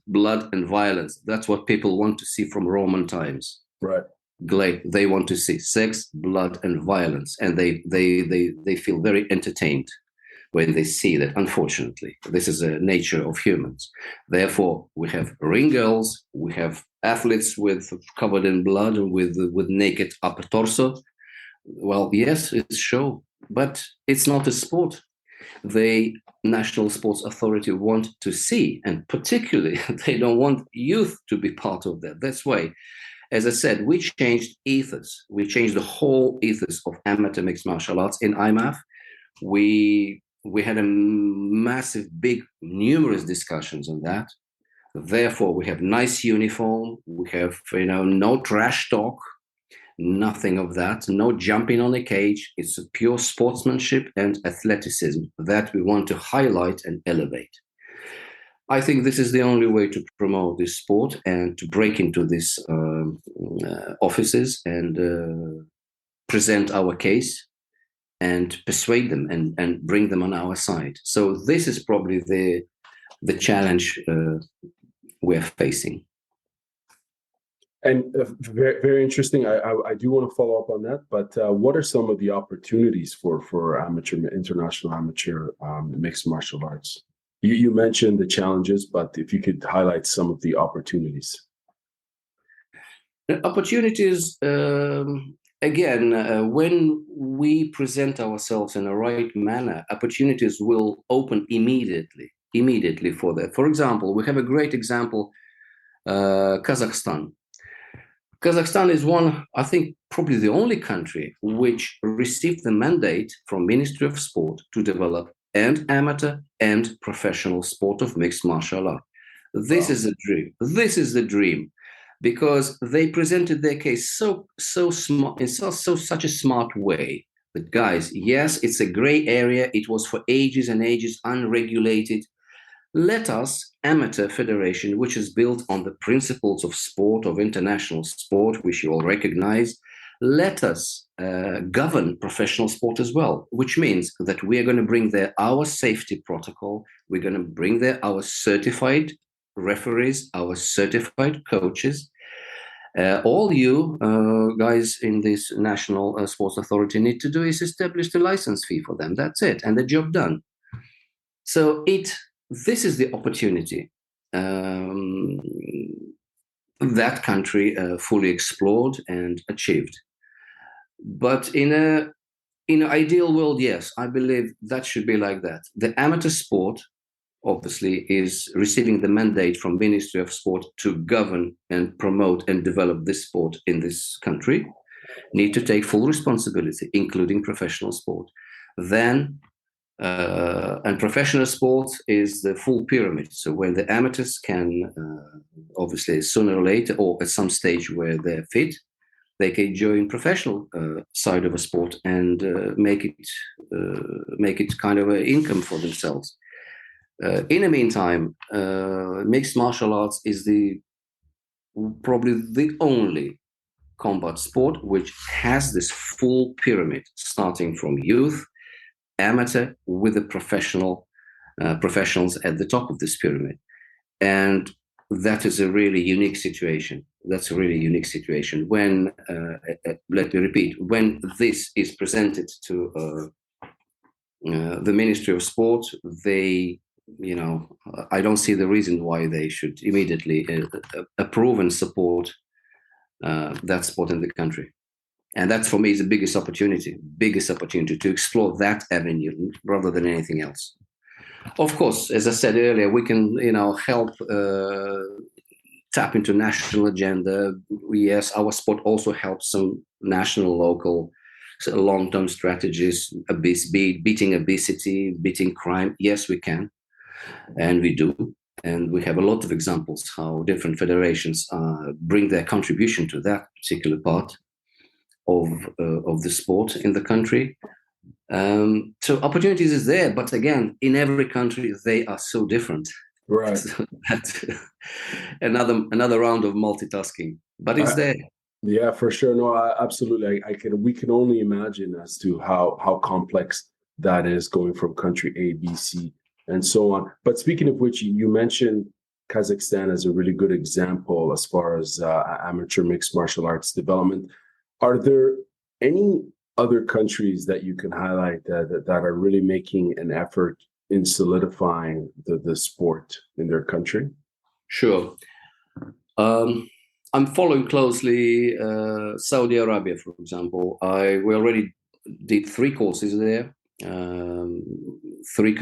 blood, and violence. That's what people want to see from Roman times. Right. They want to see sex, blood, and violence, and they feel very entertained when they see that. Unfortunately, this is the nature of humans. Therefore, we have ring girls, we have athletes covered in blood and with naked upper torso. Well, yes, it's show, but it's not a sport. The National Sports Authority want to see, and particularly they don't want youth to be part of that. That's why, as I said, we changed ethos. We changed the whole ethos of amateur mixed martial arts in IMAF. We had a massive, numerous discussions on that. Therefore, we have nice uniform. We have, no trash talk, nothing of that. No jumping on a cage. It's a pure sportsmanship and athleticism that we want to highlight and elevate. I think this is the only way to promote this sport and to break into these offices and present our case and persuade them and bring them on our side. So this is probably the challenge we're facing. And very, very interesting. I do want to follow up on that, but what are some of the opportunities for international amateur mixed martial arts? You mentioned the challenges, but if you could highlight some of the opportunities. Opportunities, again, when we present ourselves in the right manner, opportunities will open immediately for that. For example, we have a great example, Kazakhstan. Kazakhstan is one, I think, probably the only country which received the mandate from Ministry of Sport to develop and amateur and professional sport of mixed martial art. This is a dream. This is the dream, because they presented their case so smart in such a smart way that, guys, yes, it's a gray area. It was for ages and ages unregulated. Let us, amateur federation, which is built on the principles of sport, of international sport, which you all recognize, let us govern professional sport as well, which means that we are going to bring there our safety protocol. We're going to bring there our certified referees, our certified coaches. All you guys in this national sports authority need to do is establish the license fee for them. That's it, and the job done. So this is the opportunity that country fully explored and achieved. But in an ideal world, yes, I believe that should be like that. The amateur sport, obviously, is receiving the mandate from Ministry of Sport to govern and promote and develop this sport in this country, need to take full responsibility, including professional sport. Then and professional sport is the full pyramid. So when the amateurs can, obviously, sooner or later, or at some stage where they're fit, they can join professional side of a sport and make it kind of an income for themselves. In the meantime, mixed martial arts is probably the only combat sport which has this full pyramid, starting from youth, amateur, with the professionals at the top of this pyramid. And that is a really unique situation. That's a really unique situation. When, let me repeat, when this is presented to the Ministry of Sport, they, I don't see the reason why they should immediately approve and support that sport in the country. And that's, for me, is the biggest opportunity to explore that avenue rather than anything else. Of course, as I said earlier, we can, help tap into national agenda. Yes, our sport also helps some national, local, long-term strategies, beating obesity, beating crime. Yes, we can, and we do. And we have a lot of examples how different federations bring their contribution to that particular part of the sport in the country. So opportunities is there, but again, in every country they are so different. Right. So that's another round of multitasking, but it's there. Yeah, for sure. No, absolutely. We can only imagine as to how complex that is, going from country A, B, C, and so on. But speaking of which, you mentioned Kazakhstan as a really good example as far as amateur mixed martial arts development. Are there any other countries that you can highlight that are really making an effort in solidifying the sport in their country? Sure. I'm following closely Saudi Arabia, for example. We already did 3 courses there. 2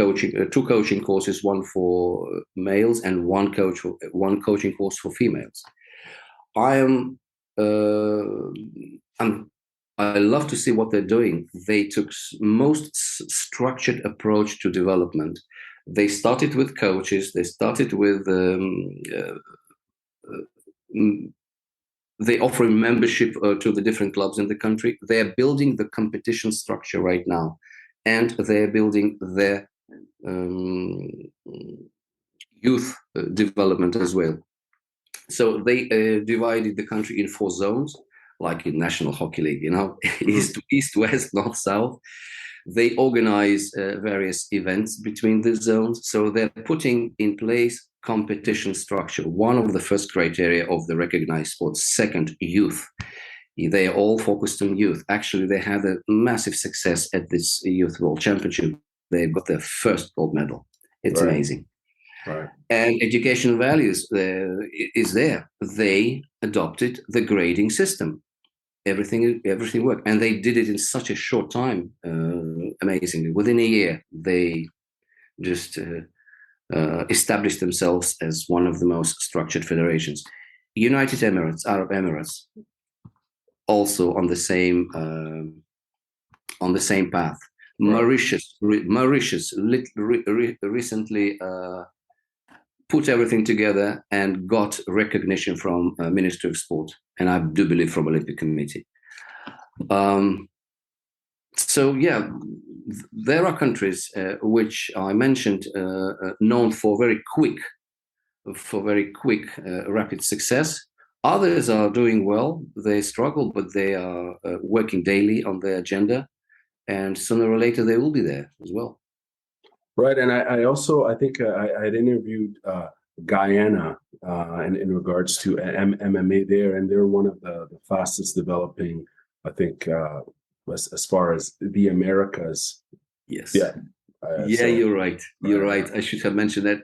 coaching courses, one for males and one coaching course for females. I love to see what they're doing. They took most structured approach to development. They started with coaches. They started with they offering membership to the different clubs in the country. They are building the competition structure right now, and they are building their youth development as well. So they divided the country in 4 zones. like in National Hockey League, east, west, north, south. They organize various events between the zones. So they're putting in place competition structure. One of the first criteria of the recognized sports. Second, youth. They are all focused on youth. Actually, they had a massive success at this Youth World Championship. They got their first gold medal. It's Right. amazing. Right. And educational values is there. They adopted the grading system. Everything worked, and they did it in such a short time. Amazingly, within a year, they just established themselves as one of the most structured federations. United Emirates, Arab Emirates, also on the same path. Right. Mauritius recently put everything together and got recognition from Ministry of Sport, and I do believe from Olympic Committee. So yeah, there are countries which I mentioned known for very quick, rapid success. Others are doing well. They struggle, but they are working daily on their agenda, and sooner or later they will be there as well. Right, and I think I had interviewed Guyana in regards to MMA there, and they're one of the fastest developing, I think, as far as the Americas. Yes. Yeah. So, you're right. You're right. I should have mentioned that.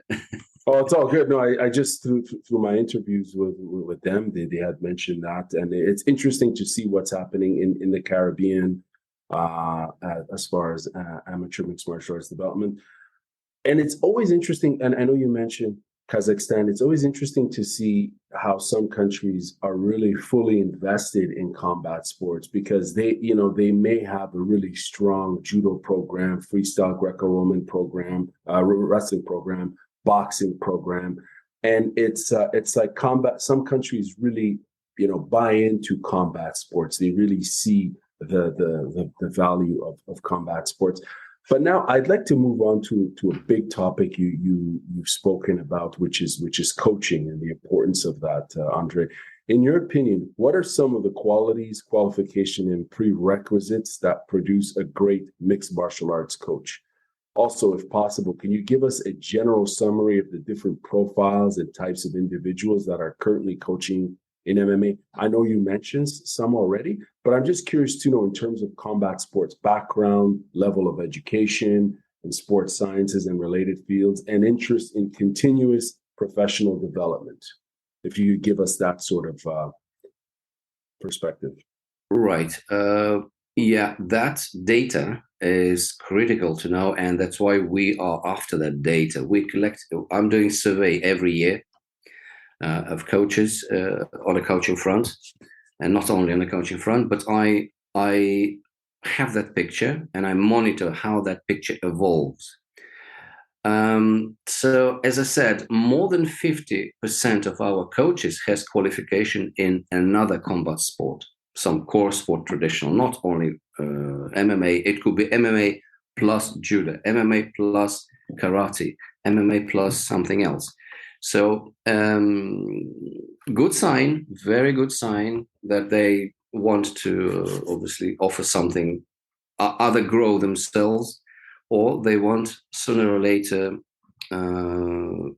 Oh, it's all good. No, I just through my interviews with them, they had mentioned that, and it's interesting to see what's happening in the Caribbean as far as amateur mixed martial arts development. And it's always interesting, and I know you mentioned Kazakhstan. It's always interesting to see how some countries are really fully invested in combat sports because they may have a really strong judo program, freestyle Greco-Roman program, wrestling program, boxing program, and it's like combat. Some countries really buy into combat sports. They really see the value of combat sports. But now I'd like to move on to a big topic you've spoken about, which is coaching and the importance of that, Andre. In your opinion, what are some of the qualities, qualification, and prerequisites that produce a great mixed martial arts coach? Also, if possible, can you give us a general summary of the different profiles and types of individuals that are currently coaching in MMA? I know you mentioned some already, but I'm just curious to know in terms of combat sports background, level of education, and sports sciences and related fields, and interest in continuous professional development. If you could give us that sort of perspective. Right. Yeah, that data is critical to know, and that's why we are after that data. I'm doing survey every year of coaches on a coaching front, and not only on the coaching front, but I have that picture and I monitor how that picture evolves. So as I said, more than 50% of our coaches has qualification in another combat sport, some core sport traditional, not only MMA. It could be MMA plus judo, MMA plus karate, MMA plus something else. So good sign, very good sign that they want to obviously offer something, either grow themselves, or they want sooner or later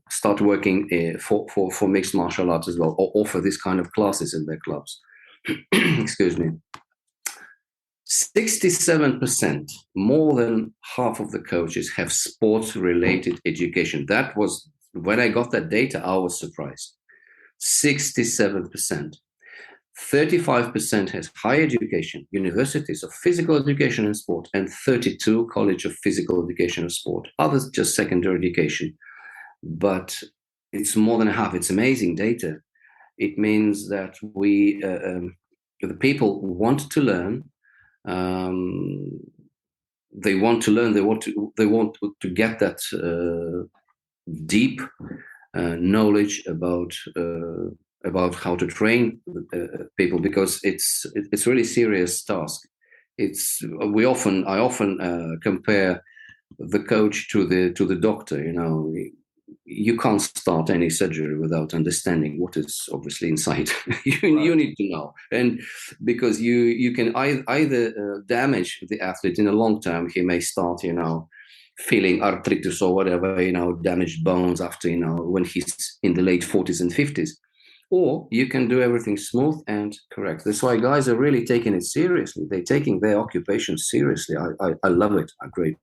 start working for mixed martial arts as well, or offer this kind of classes in their clubs. Excuse me. 67%, more than half of the coaches have sports-related education. That was, when I got that data, I was surprised. 67%. 35% has higher education, universities of physical education and sport, and 32 college of physical education and sport. Others just secondary education. But it's more than half. It's amazing data. It means that the people want to learn. They want to learn. They want to get that deep knowledge about how to train people, because it's really serious task. I often compare the coach to the doctor. you can't start any surgery without understanding what is obviously inside. You need to know, and because you can either damage the athlete in the long term. He may start, feeling arthritis or whatever, damaged bones after, when he's in the late 40s and 50s. Or you can do everything smooth and correct. That's why guys are really taking it seriously. They're taking their occupation seriously. I love it. I agree.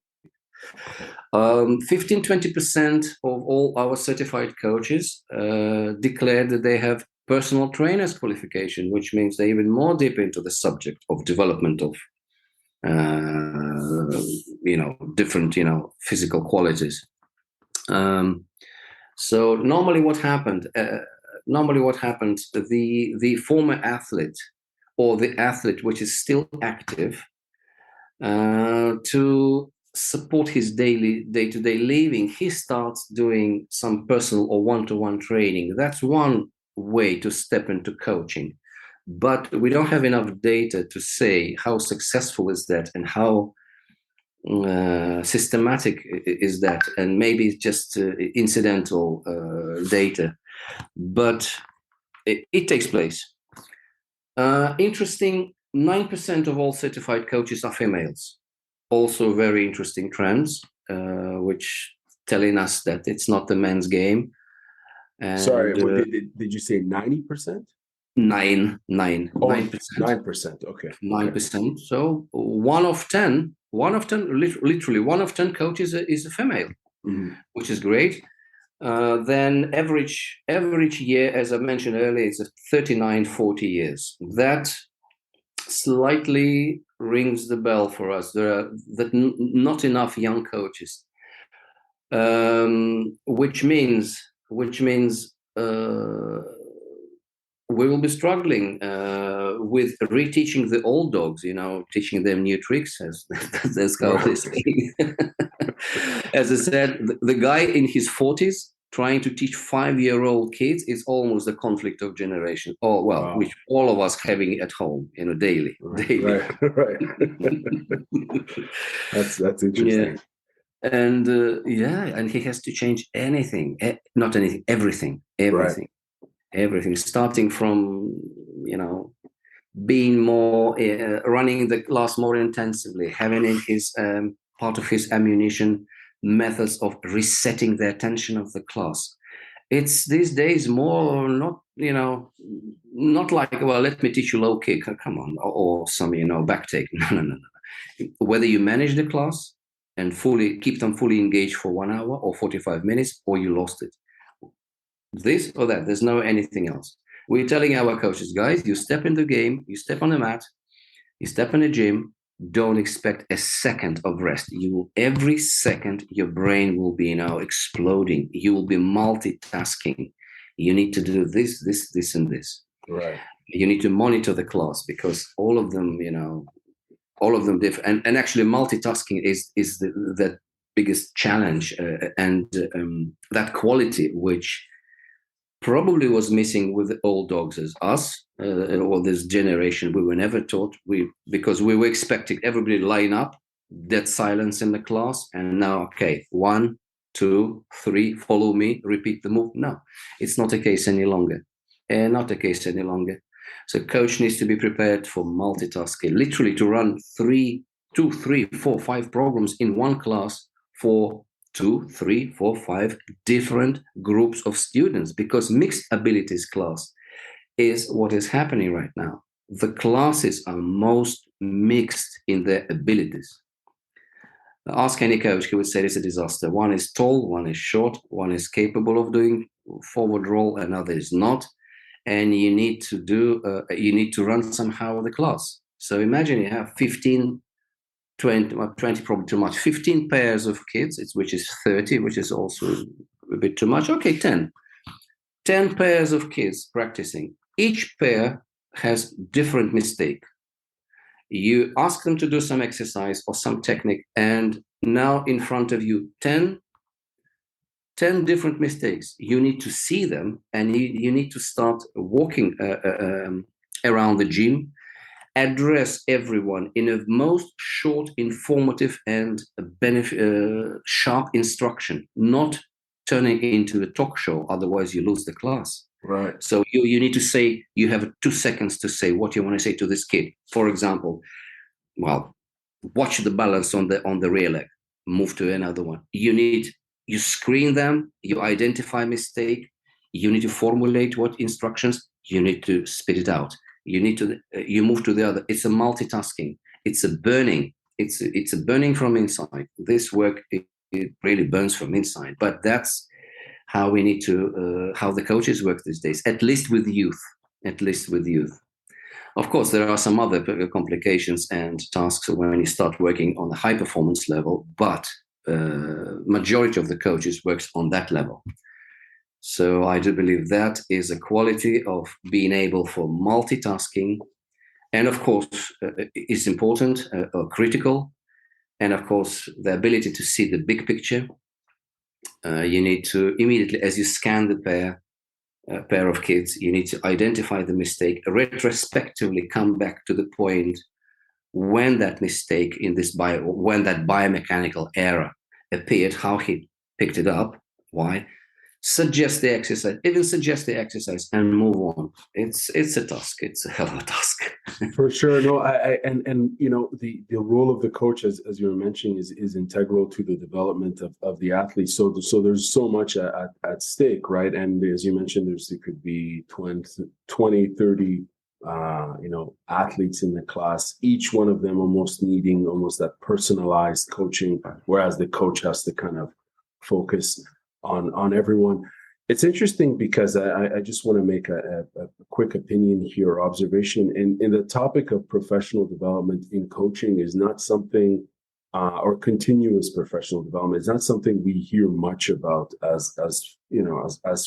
15-20% of all our certified coaches declared that they have personal trainers qualification, which means they're even more deep into the subject of development of different physical qualities. So normally what happened, the former athlete or the athlete which is still active, to support his day-to-day living, he starts doing some personal or one-to-one training. That's one way to step into coaching, but we don't have enough data to say how successful is that and how systematic is that, and maybe it's just incidental data, but it takes place. Interesting, 9% of all certified coaches are females. Also very interesting trends, which telling us that it's not the men's game. And, sorry, did you say 90%? 9%. 9%. Okay. 9%. So one of 10, literally one of 10 coaches is a female, which is great. Then average year, as I mentioned earlier, is 39-40 years. That slightly rings the bell for us. There are not enough young coaches, which means we will be struggling with reteaching the old dogs, teaching them new tricks, as Carl is saying. As I said, the guy in his 40s trying to teach 5-year-old kids is almost a conflict of generation. Oh, well, wow. Which all of us having at home, daily. Right. That's interesting. Yeah. And and he has to change everything, Right. Everything, starting from, being more, running the class more intensively, having in his part of his ammunition methods of resetting the attention of the class. It's these days more not, not like, well, let me teach you low kick, come on, or some, back take. No. Whether you manage the class and keep them fully engaged for 1 hour or 45 minutes, or you lost it. This or that, there's no anything else. We're telling our coaches, guys, you step in the game, you step on the mat, you step in the gym, don't expect a second of rest. Every second, your brain will be exploding. You will be multitasking. You need to do this, and this. Right. You need to monitor the class because all of them different. And actually, multitasking is the biggest challenge, and that quality which probably was missing with the old dogs as us, or this generation. We were never taught, because we were expecting everybody to line up, dead silence in the class, and now, okay, 1, 2, 3, follow me, repeat the move. No, it's not a case any longer. So coach needs to be prepared for multitasking, literally to run 2, 3, 4, 5 programs in one class for 2, 3, 4, 5 different groups of students, because mixed abilities class is what is happening right now. The classes are most mixed in their abilities. Ask any coach, he would say it's a disaster. One is tall, one is short, one is capable of doing forward roll, another is not. And you need to run somehow the class. So imagine you have 15, 20 probably too much, 15 pairs of kids, which is 30, which is also a bit too much. Okay, 10 pairs of kids practicing. Each pair has different mistake. You ask them to do some exercise or some technique, and now in front of you, 10 different mistakes. You need to see them, and you need to start walking around the gym, address everyone in a most short, informative, and sharp instruction, not turn it into a talk show. Otherwise, you lose the class. Right. So you need to say, you have 2 seconds to say what you want to say to this kid. For example, well, watch the balance on the rear leg, move to another one. You screen them, you identify mistake, you need to formulate what instructions, you need to spit it out. You move to the other. It's a multitasking. It's a burning. It's a burning from inside. This work, it really burns from inside. But that's how we need to, how the coaches work these days, at least with youth. At least with youth. Of course, there are some other complications and tasks when you start working on the high performance level, but majority of the coaches works on that level. So I do believe that is a quality of being able for multitasking, and of course, is important or critical. And of course, the ability to see the big picture. You need to immediately, as you scan the pair of kids, you need to identify the mistake, retrospectively come back to the point when that mistake when that biomechanical error appeared, how he picked it up, why, suggest the exercise, and move on. It's a task. It's a hell of a task. For sure. No, and the role of the coach, as you were mentioning, is integral to the development of the athlete. So there's so much at stake, right? And as you mentioned, there could be 20, 30 athletes in the class, each one of them almost needing that personalized coaching, whereas the coach has to kind of focus on everyone. It's interesting because I just want to make a quick opinion here, observation. In the topic of professional development in coaching is not something, or continuous professional development is not something we hear much about as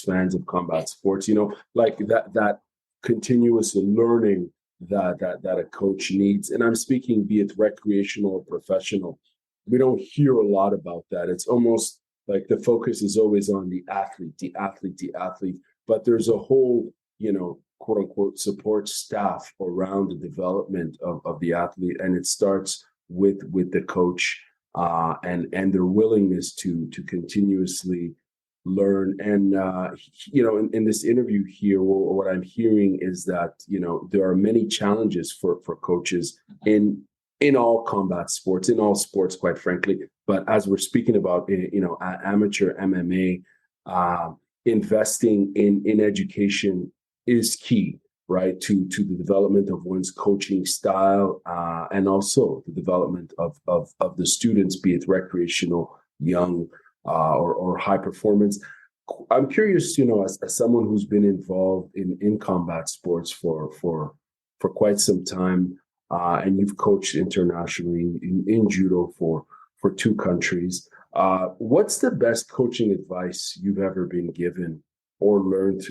fans of combat sports. Like that continuous learning that a coach needs. And I'm speaking, be it recreational or professional. We don't hear a lot about that. It's almost like the focus is always on the athlete, but there's a whole, quote unquote, support staff around the development of the athlete. And it starts with the coach and their willingness to continuously learn. And, in this interview here, what I'm hearing is that, there are many challenges for coaches in all combat sports, in all sports, quite frankly. But as we're speaking about, amateur MMA, investing in education is key, right, to the development of one's coaching style, and also the development of the students, be it recreational, young, or high performance. I'm curious, as someone who's been involved in combat sports for quite some time, and you've coached internationally in judo for 2 countries. What's the best coaching advice you've ever been given or learned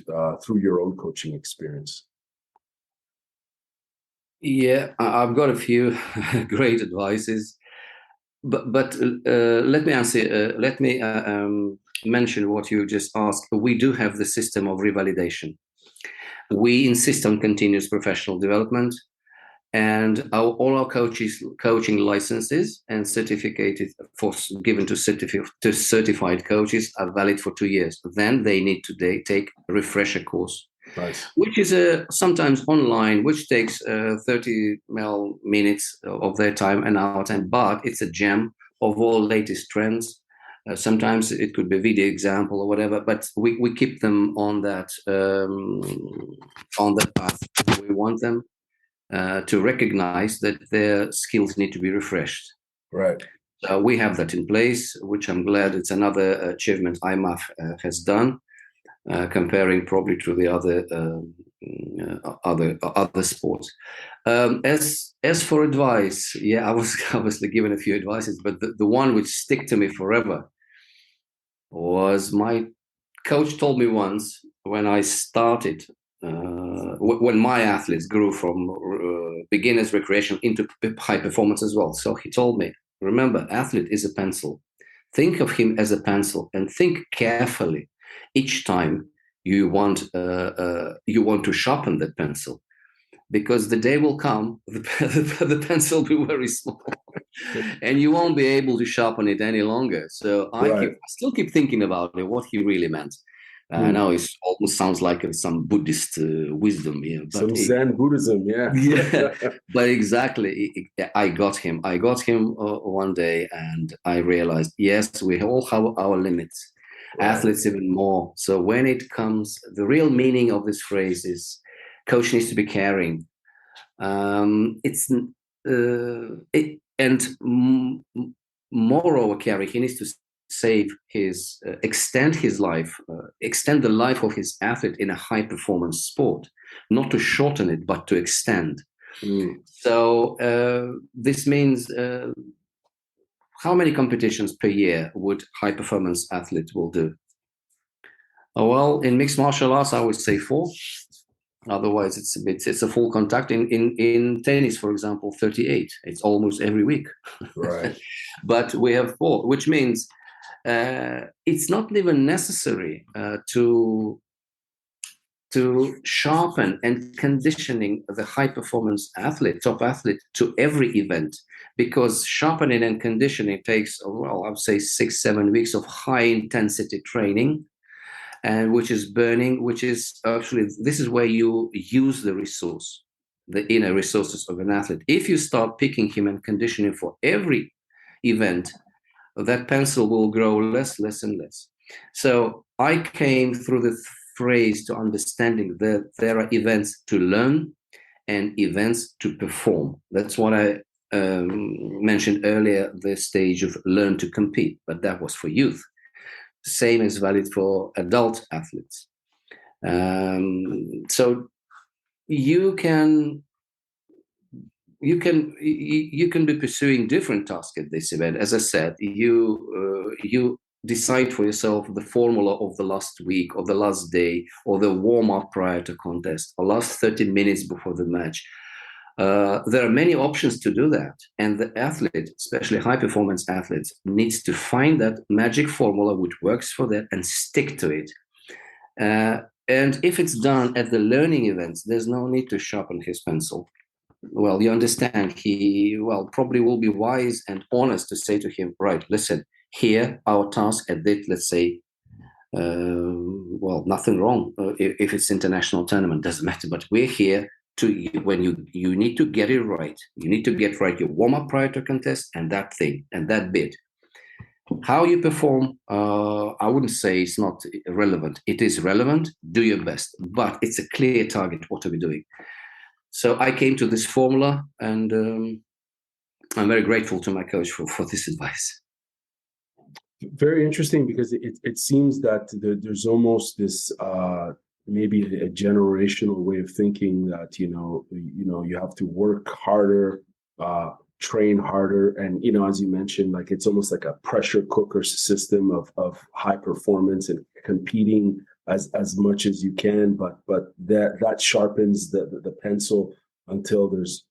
through your own coaching experience? Yeah, I've got a few great advices, but let me answer. Let me mention what you just asked. We do have the system of revalidation. We insist on continuous professional development. And all our coaching licenses and given to certified coaches are valid for 2 years. Then they need to take a refresher course, Nice. which is sometimes online, which takes 30 minutes of their time, an hour time, but it's a gem of all latest trends. Sometimes it could be a video example or whatever, but we keep them on that path. We want them to recognize that their skills need to be refreshed. Right. We have that in place, which I'm glad it's another achievement IMAF has done, comparing probably to the other sports. As for advice, yeah, I was obviously given a few advices, but the one which stick to me forever was my coach told me once when I started. When my athletes grew from beginners recreation into high performance as well. So he told me, remember, athlete is a pencil. Think of him as a pencil and think carefully each time you want to sharpen that pencil, because the day will come, the pencil will be very small. and you won't be able to sharpen it any longer. So Right. I still keep thinking about it, what he really meant. Hmm. Now it almost sounds like some Buddhist wisdom here, but Some Zen Buddhism, yeah. yeah, but exactly, I got him. I got him one day, and I realized, yes, we all have our limits. Right. Athletes even more. So when it comes, the real meaning of this phrase is, coach needs to be caring. It's and moreover, caring. He needs to save his, extend his life, extend the life of his athlete in a high performance sport, not to shorten it, but to extend. Mm. So this means, how many competitions per year would high performance athlete will do? Well, in mixed martial arts, I would say 4. Otherwise, it's a full contact. In tennis, for example, 38. It's almost every week. Right. But we have 4, which means it's not even necessary to sharpen and conditioning the high performance athlete, top athlete, to every event, because sharpening and conditioning takes, well, I would say 6-7 weeks of high intensity training, and which is burning, which is actually, this is where you use the resource, the inner resources of an athlete. If you start picking him and conditioning for every event, that pencil will grow less, less, and less. So I came through the phrase to understanding that there are events to learn and events to perform. That's what I mentioned earlier, the stage of learn to compete, but that was for youth. Same is valid for adult athletes. So you can you can be pursuing different tasks at this event. As I said, you decide for yourself the formula of the last week or the last day or the warm-up prior to contest or last 30 minutes before the match. There are many options to do that, and the athlete, especially high performance athletes, needs to find that magic formula which works for them and stick to it. And if it's done at the learning events, there's no need to sharpen his pencil. Well, you understand, he, well, probably will be wise and honest to say to him, right, listen, here, our task at this, let's say, well, nothing wrong. If it's international tournament, doesn't matter, but we're here to, when you need to get it right. You need to get right your warm-up prior to contest and that thing and that bit. How you perform, I wouldn't say it's not relevant. It is relevant, do your best, but it's a clear target, what are we doing? So I came to this formula, and I'm very grateful to my coach for this advice. Very interesting, because it seems that there's almost this maybe a generational way of thinking that you have to work harder, train harder, and as you mentioned, like it's almost like a pressure cooker system of high performance and competing as much as you can, but that sharpens the pencil until there's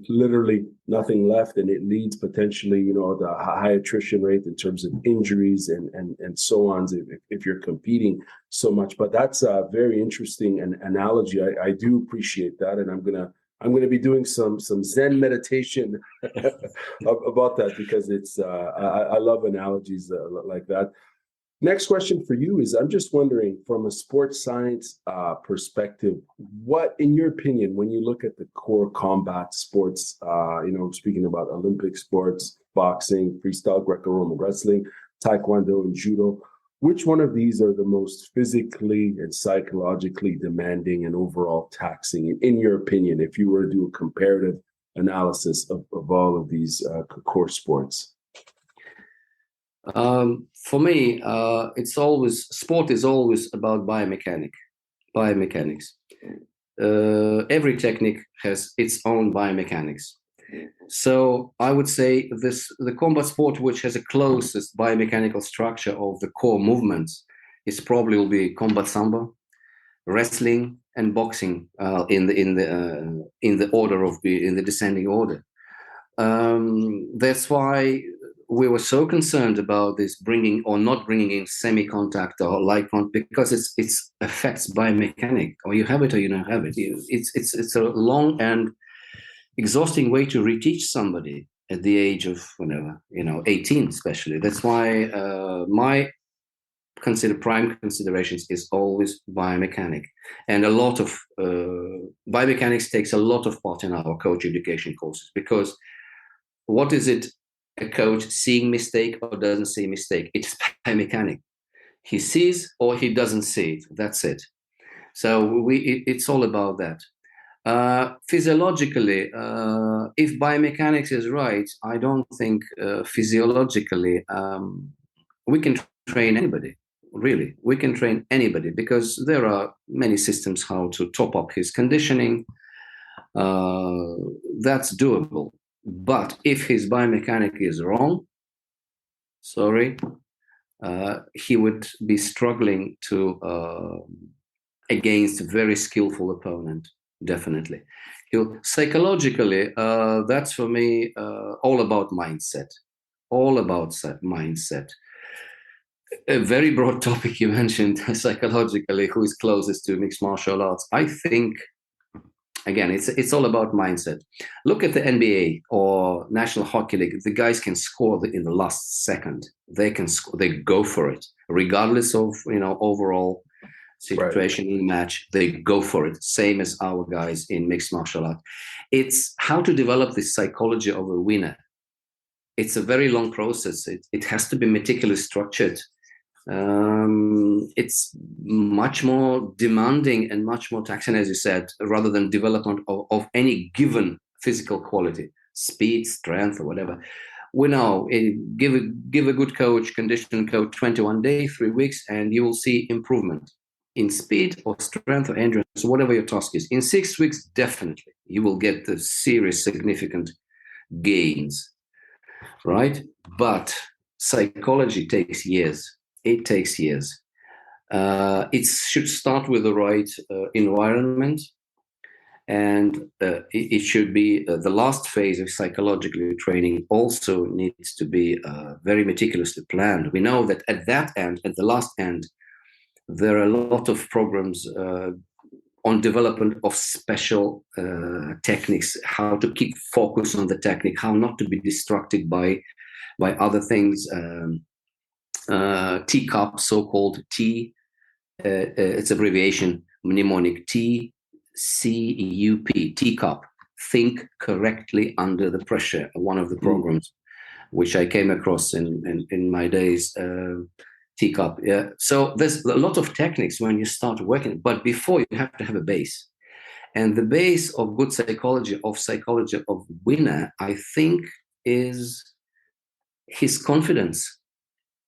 literally nothing left, and it leads potentially, the high attrition rate in terms of injuries and so on, if you're competing so much. But that's a very interesting analogy. I do appreciate that, and I'm gonna be doing some Zen meditation about that, because it's I love analogies like that. Next question for you is, I'm just wondering, from a sports science perspective, what, in your opinion, when you look at the core combat sports, speaking about Olympic sports, boxing, freestyle, Greco-Roman wrestling, Taekwondo, and Judo, which one of these are the most physically and psychologically demanding and overall taxing, in your opinion, if you were to do a comparative analysis of all of these core sports? For me, sport is always about biomechanics. Every technique has its own biomechanics. So I would say the combat sport which has the closest biomechanical structure of the core movements is probably will be combat sambo, wrestling, and boxing in the order of in the descending order. That's why we were so concerned about this bringing or not bringing in semi-contact or light contact, because it affects biomechanic. Or you have it or you don't have it. It's a long and exhausting way to reteach somebody. at the age of whenever, 18 especially. That's why my prime considerations is always biomechanic, and a lot of biomechanics takes a lot of part in our coach education courses, because what is it a coach seeing mistake or doesn't see mistake? It's biomechanic. He sees or he doesn't see it. That's it. So it's all about that. Physiologically, if biomechanics is right, I don't think physiologically we can train anybody. Really, we can train anybody, because there are many systems how to top up his conditioning. That's doable. But if his biomechanic is wrong, sorry, he would be struggling to against a very skillful opponent, definitely. Psychologically, that's for me all about mindset. All about mindset. A very broad topic you mentioned, psychologically, who is closest to mixed martial arts. I think, again, it's all about mindset. Look at the NBA or National Hockey League. The guys can score in the last second. They can score, they go for it, regardless of overall situation in the match. They go for it. Same as our guys in mixed martial art. It's how to develop the psychology of a winner. It's a very long process. It has to be meticulously structured. It's much more demanding and much more taxing, as you said, rather than development of any given physical quality, speed, strength, or whatever. We know, give a good coach, conditioning coach, 21 days, 3 weeks, and you will see improvement in speed or strength or endurance, whatever your task is. In 6 weeks, definitely, you will get the serious, significant gains, right? But psychology takes years. It takes years. It should start with the right environment, and it should be the last phase of psychological training also needs to be very meticulously planned. We know that at that end, at the last end, there are a lot of programs on development of special techniques, how to keep focus on the technique, how not to be distracted by other things. TCUP, so-called T, it's abbreviation, mnemonic TCUP, TCUP, think correctly under the pressure, one of the programs which I came across in my days, TCUP. Yeah. So there's a lot of techniques when you start working, but before you have to have a base. And the base of good psychology of winner, I think, is his confidence.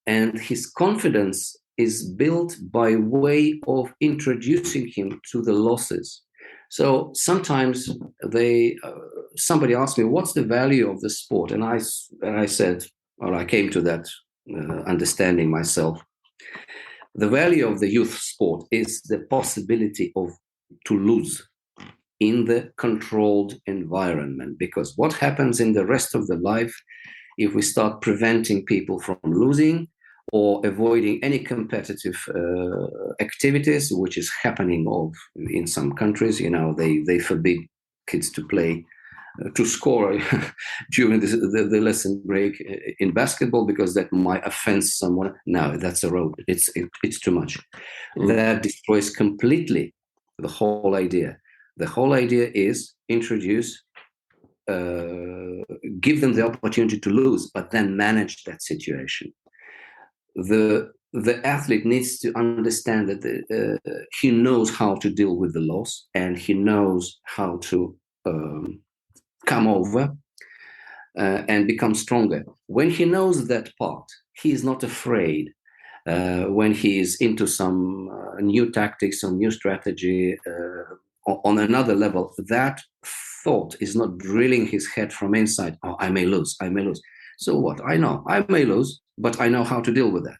And his confidence is built by way of introducing him to the losses. So sometimes somebody asked me, what's the value of the sport? And I said, or I came to that understanding myself. The value of the youth sport is the possibility to lose in the controlled environment. Because what happens in the rest of the life, if we start preventing people from losing or avoiding any competitive activities, which is happening in some countries, they forbid kids to play, to score during the lesson break in basketball because that might offend someone. No, that's a road. It's too much. That destroys completely the whole idea. The whole idea is introduce, give them the opportunity to lose, but then manage that situation. The athlete needs to understand that he knows how to deal with the loss, and he knows how to come over and become stronger. When he knows that part, he is not afraid. When he is into some new tactics or new strategy on another level, that thought is not drilling his head from inside. Oh, I may lose. So what? I know I may lose, but I know how to deal with that.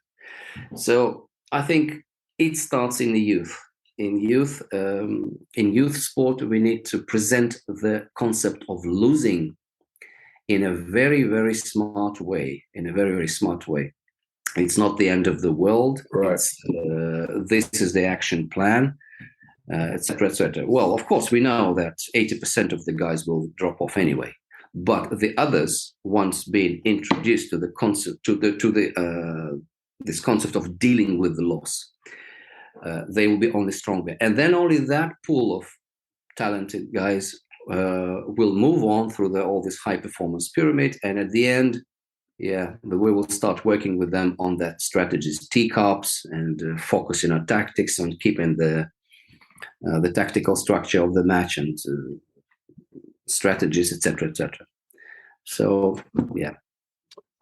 So I think it starts in the youth. In youth sport, we need to present the concept of losing in a very, very smart way. It's not the end of the world. Right. This is the action plan, etc., etc. Well, of course, we know that 80% of the guys will drop off anyway. But the others, once being introduced to the concept, this concept of dealing with the loss, they will be only stronger. And then only that pool of talented guys will move on through all this high performance pyramid. And at the end, we will start working with them on that strategies, teacups, and focusing on tactics and keeping the tactical structure of the match and strategies, etc., etc. So, yeah.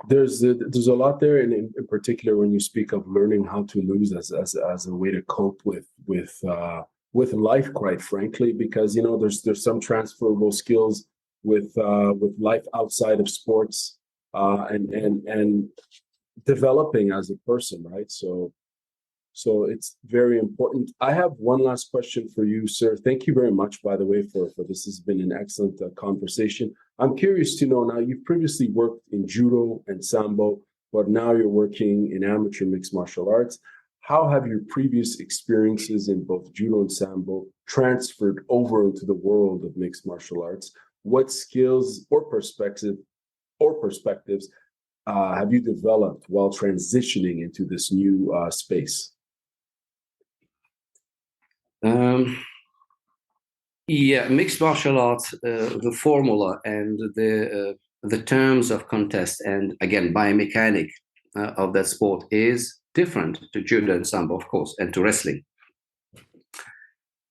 There's a lot there, and in particular, when you speak of learning how to lose as a way to cope with life, quite frankly, because there's some transferable skills with life outside of sports, and developing as a person, right? So it's very important. I have one last question for you, sir. Thank you very much, by the way, for this has been an excellent conversation. I'm curious to know, now you've previously worked in judo and sambo, but now you're working in amateur mixed martial arts. How have your previous experiences in both judo and sambo transferred over into the world of mixed martial arts? What skills or perspectives have you developed while transitioning into this new space? Mixed martial arts, the formula and the terms of contest, and again biomechanic of that sport is different to judo and sambo, of course, and to wrestling.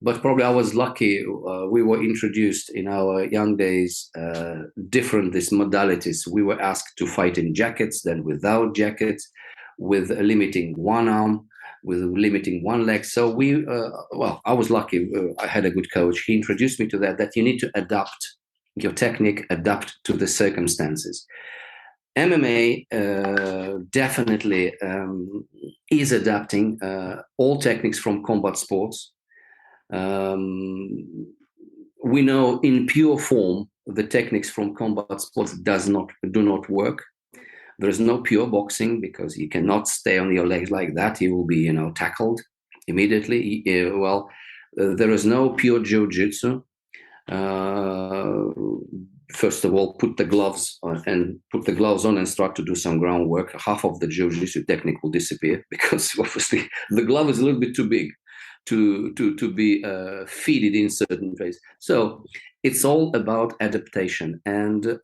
But probably I was lucky. We were introduced in our young days different these modalities. We were asked to fight in jackets, then without jackets, with limiting one arm, with limiting one leg. So I was lucky. I had a good coach. He introduced me to that you need to adapt your technique, adapt to the circumstances. MMA definitely is adapting all techniques from combat sports. We know in pure form the techniques from combat sports do not work. There is no pure boxing because you cannot stay on your legs like that. You will be, tackled immediately. There is no pure jiu-jitsu. First of all, put the gloves on and start to do some groundwork. Half of the jiu-jitsu technique will disappear because obviously the glove is a little bit too big to be fitted in certain ways. So it's all about adaptation. And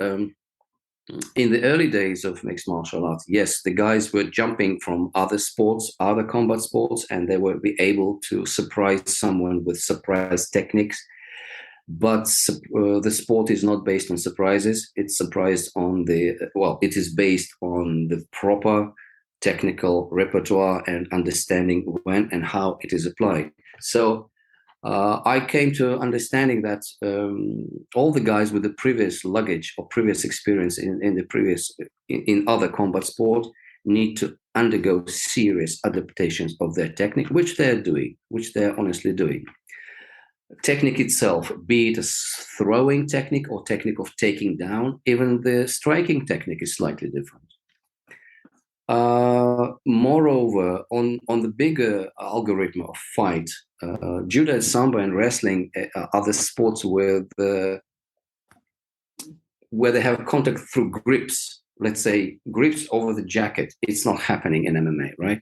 in the early days of mixed martial arts, yes, the guys were jumping from other sports, other combat sports, and they would be able to surprise someone with surprise techniques. But the sport is not based on surprises. It's it is based on the proper technical repertoire and understanding when and how it is applied. So I came to understanding that all the guys with the previous luggage or previous experience in other combat sport need to undergo serious adaptations of their technique, which they're honestly doing. Technique itself, be it a throwing technique or technique of taking down, even the striking technique is slightly different. Moreover, on the bigger algorithm of fight, judo, sambo, and wrestling are the sports where they have contact through grips. Let's say grips over the jacket. It's not happening in MMA, right?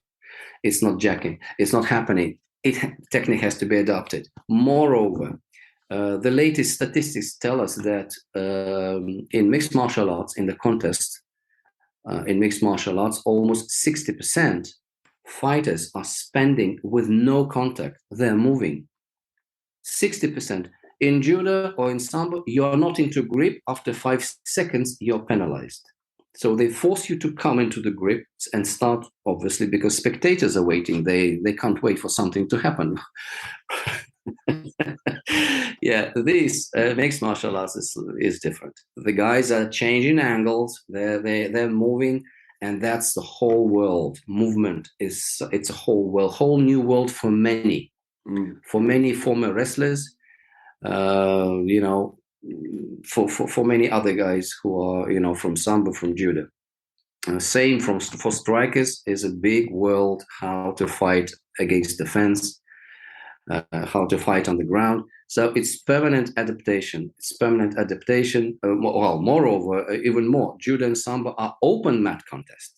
It's not jacking. It's not happening. Technique has to be adopted. Moreover, the latest statistics tell us that in mixed martial arts, in the contest, in mixed martial arts, almost 60% fighters are spending with no contact. They're moving. 60%. In judo or in sambo, you're not into grip. After 5 seconds, you're penalized. So they force you to come into the grip and start, obviously, because spectators are waiting. They can't wait for something to happen. This mixed martial arts is different. The guys are changing angles. They're moving, and that's the whole world. Movement it's a whole new world for many. For many former wrestlers, for many other guys who are, from sambo, from judo. Same for strikers is a big world, how to fight against the fence, how to fight on the ground. So it's permanent adaptation. It's permanent adaptation. Moreover, even more, judo and sambo are open mat contests.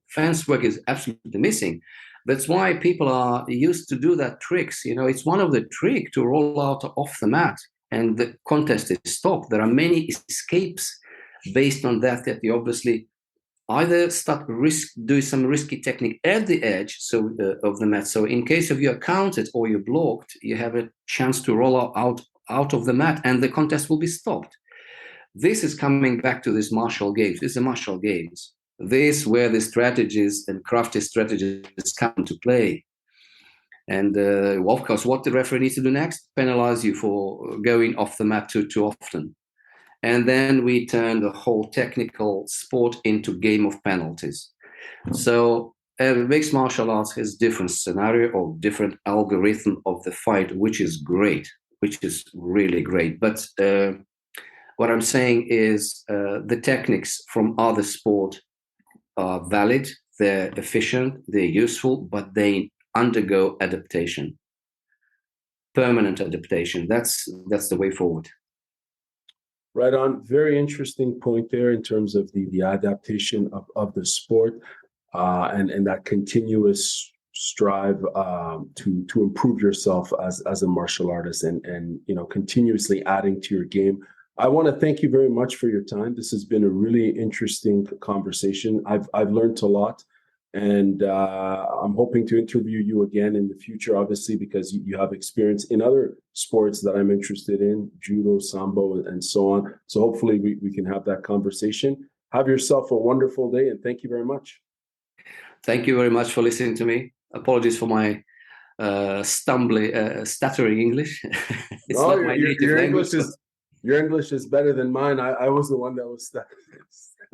Fence work is absolutely missing. That's why people are used to do that tricks. It's one of the trick to roll out off the mat and the contest is stopped. There are many escapes based on that you obviously either do some risky technique at the edge of the mat. So in case of you're counted or you're blocked, you have a chance to roll out of the mat and the contest will be stopped. This is coming back to this martial games. This is a martial games. This where the strategies and crafty strategies come into play. And of course, what the referee needs to do next, penalize you for going off the mat too often. And then we turn the whole technical sport into game of penalties. So mixed martial arts has different scenario or different algorithm of the fight, which is great, which is really great. But what I'm saying is the techniques from other sport are valid, they're efficient, they're useful, but they undergo adaptation, permanent adaptation. That's the way forward. Right on. Very interesting point there in terms of the adaptation of the sport and that continuous strive to improve yourself as a martial artist and continuously adding to your game. I want to thank you very much for your time. This has been a really interesting conversation. I've learned a lot, and I'm hoping to interview you again in the future, obviously, because you have experience in other sports that I'm interested in, judo, sambo, and so on. So hopefully we can have that conversation. Have yourself a wonderful day, and thank you very much. Thank you very much for listening to me. Apologies for my stuttering English. It's not my native language. Your English is better than mine. I was the one that was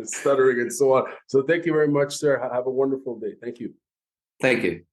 stuttering and so on. So thank you very much, sir. Have a wonderful day. Thank you. Thank you.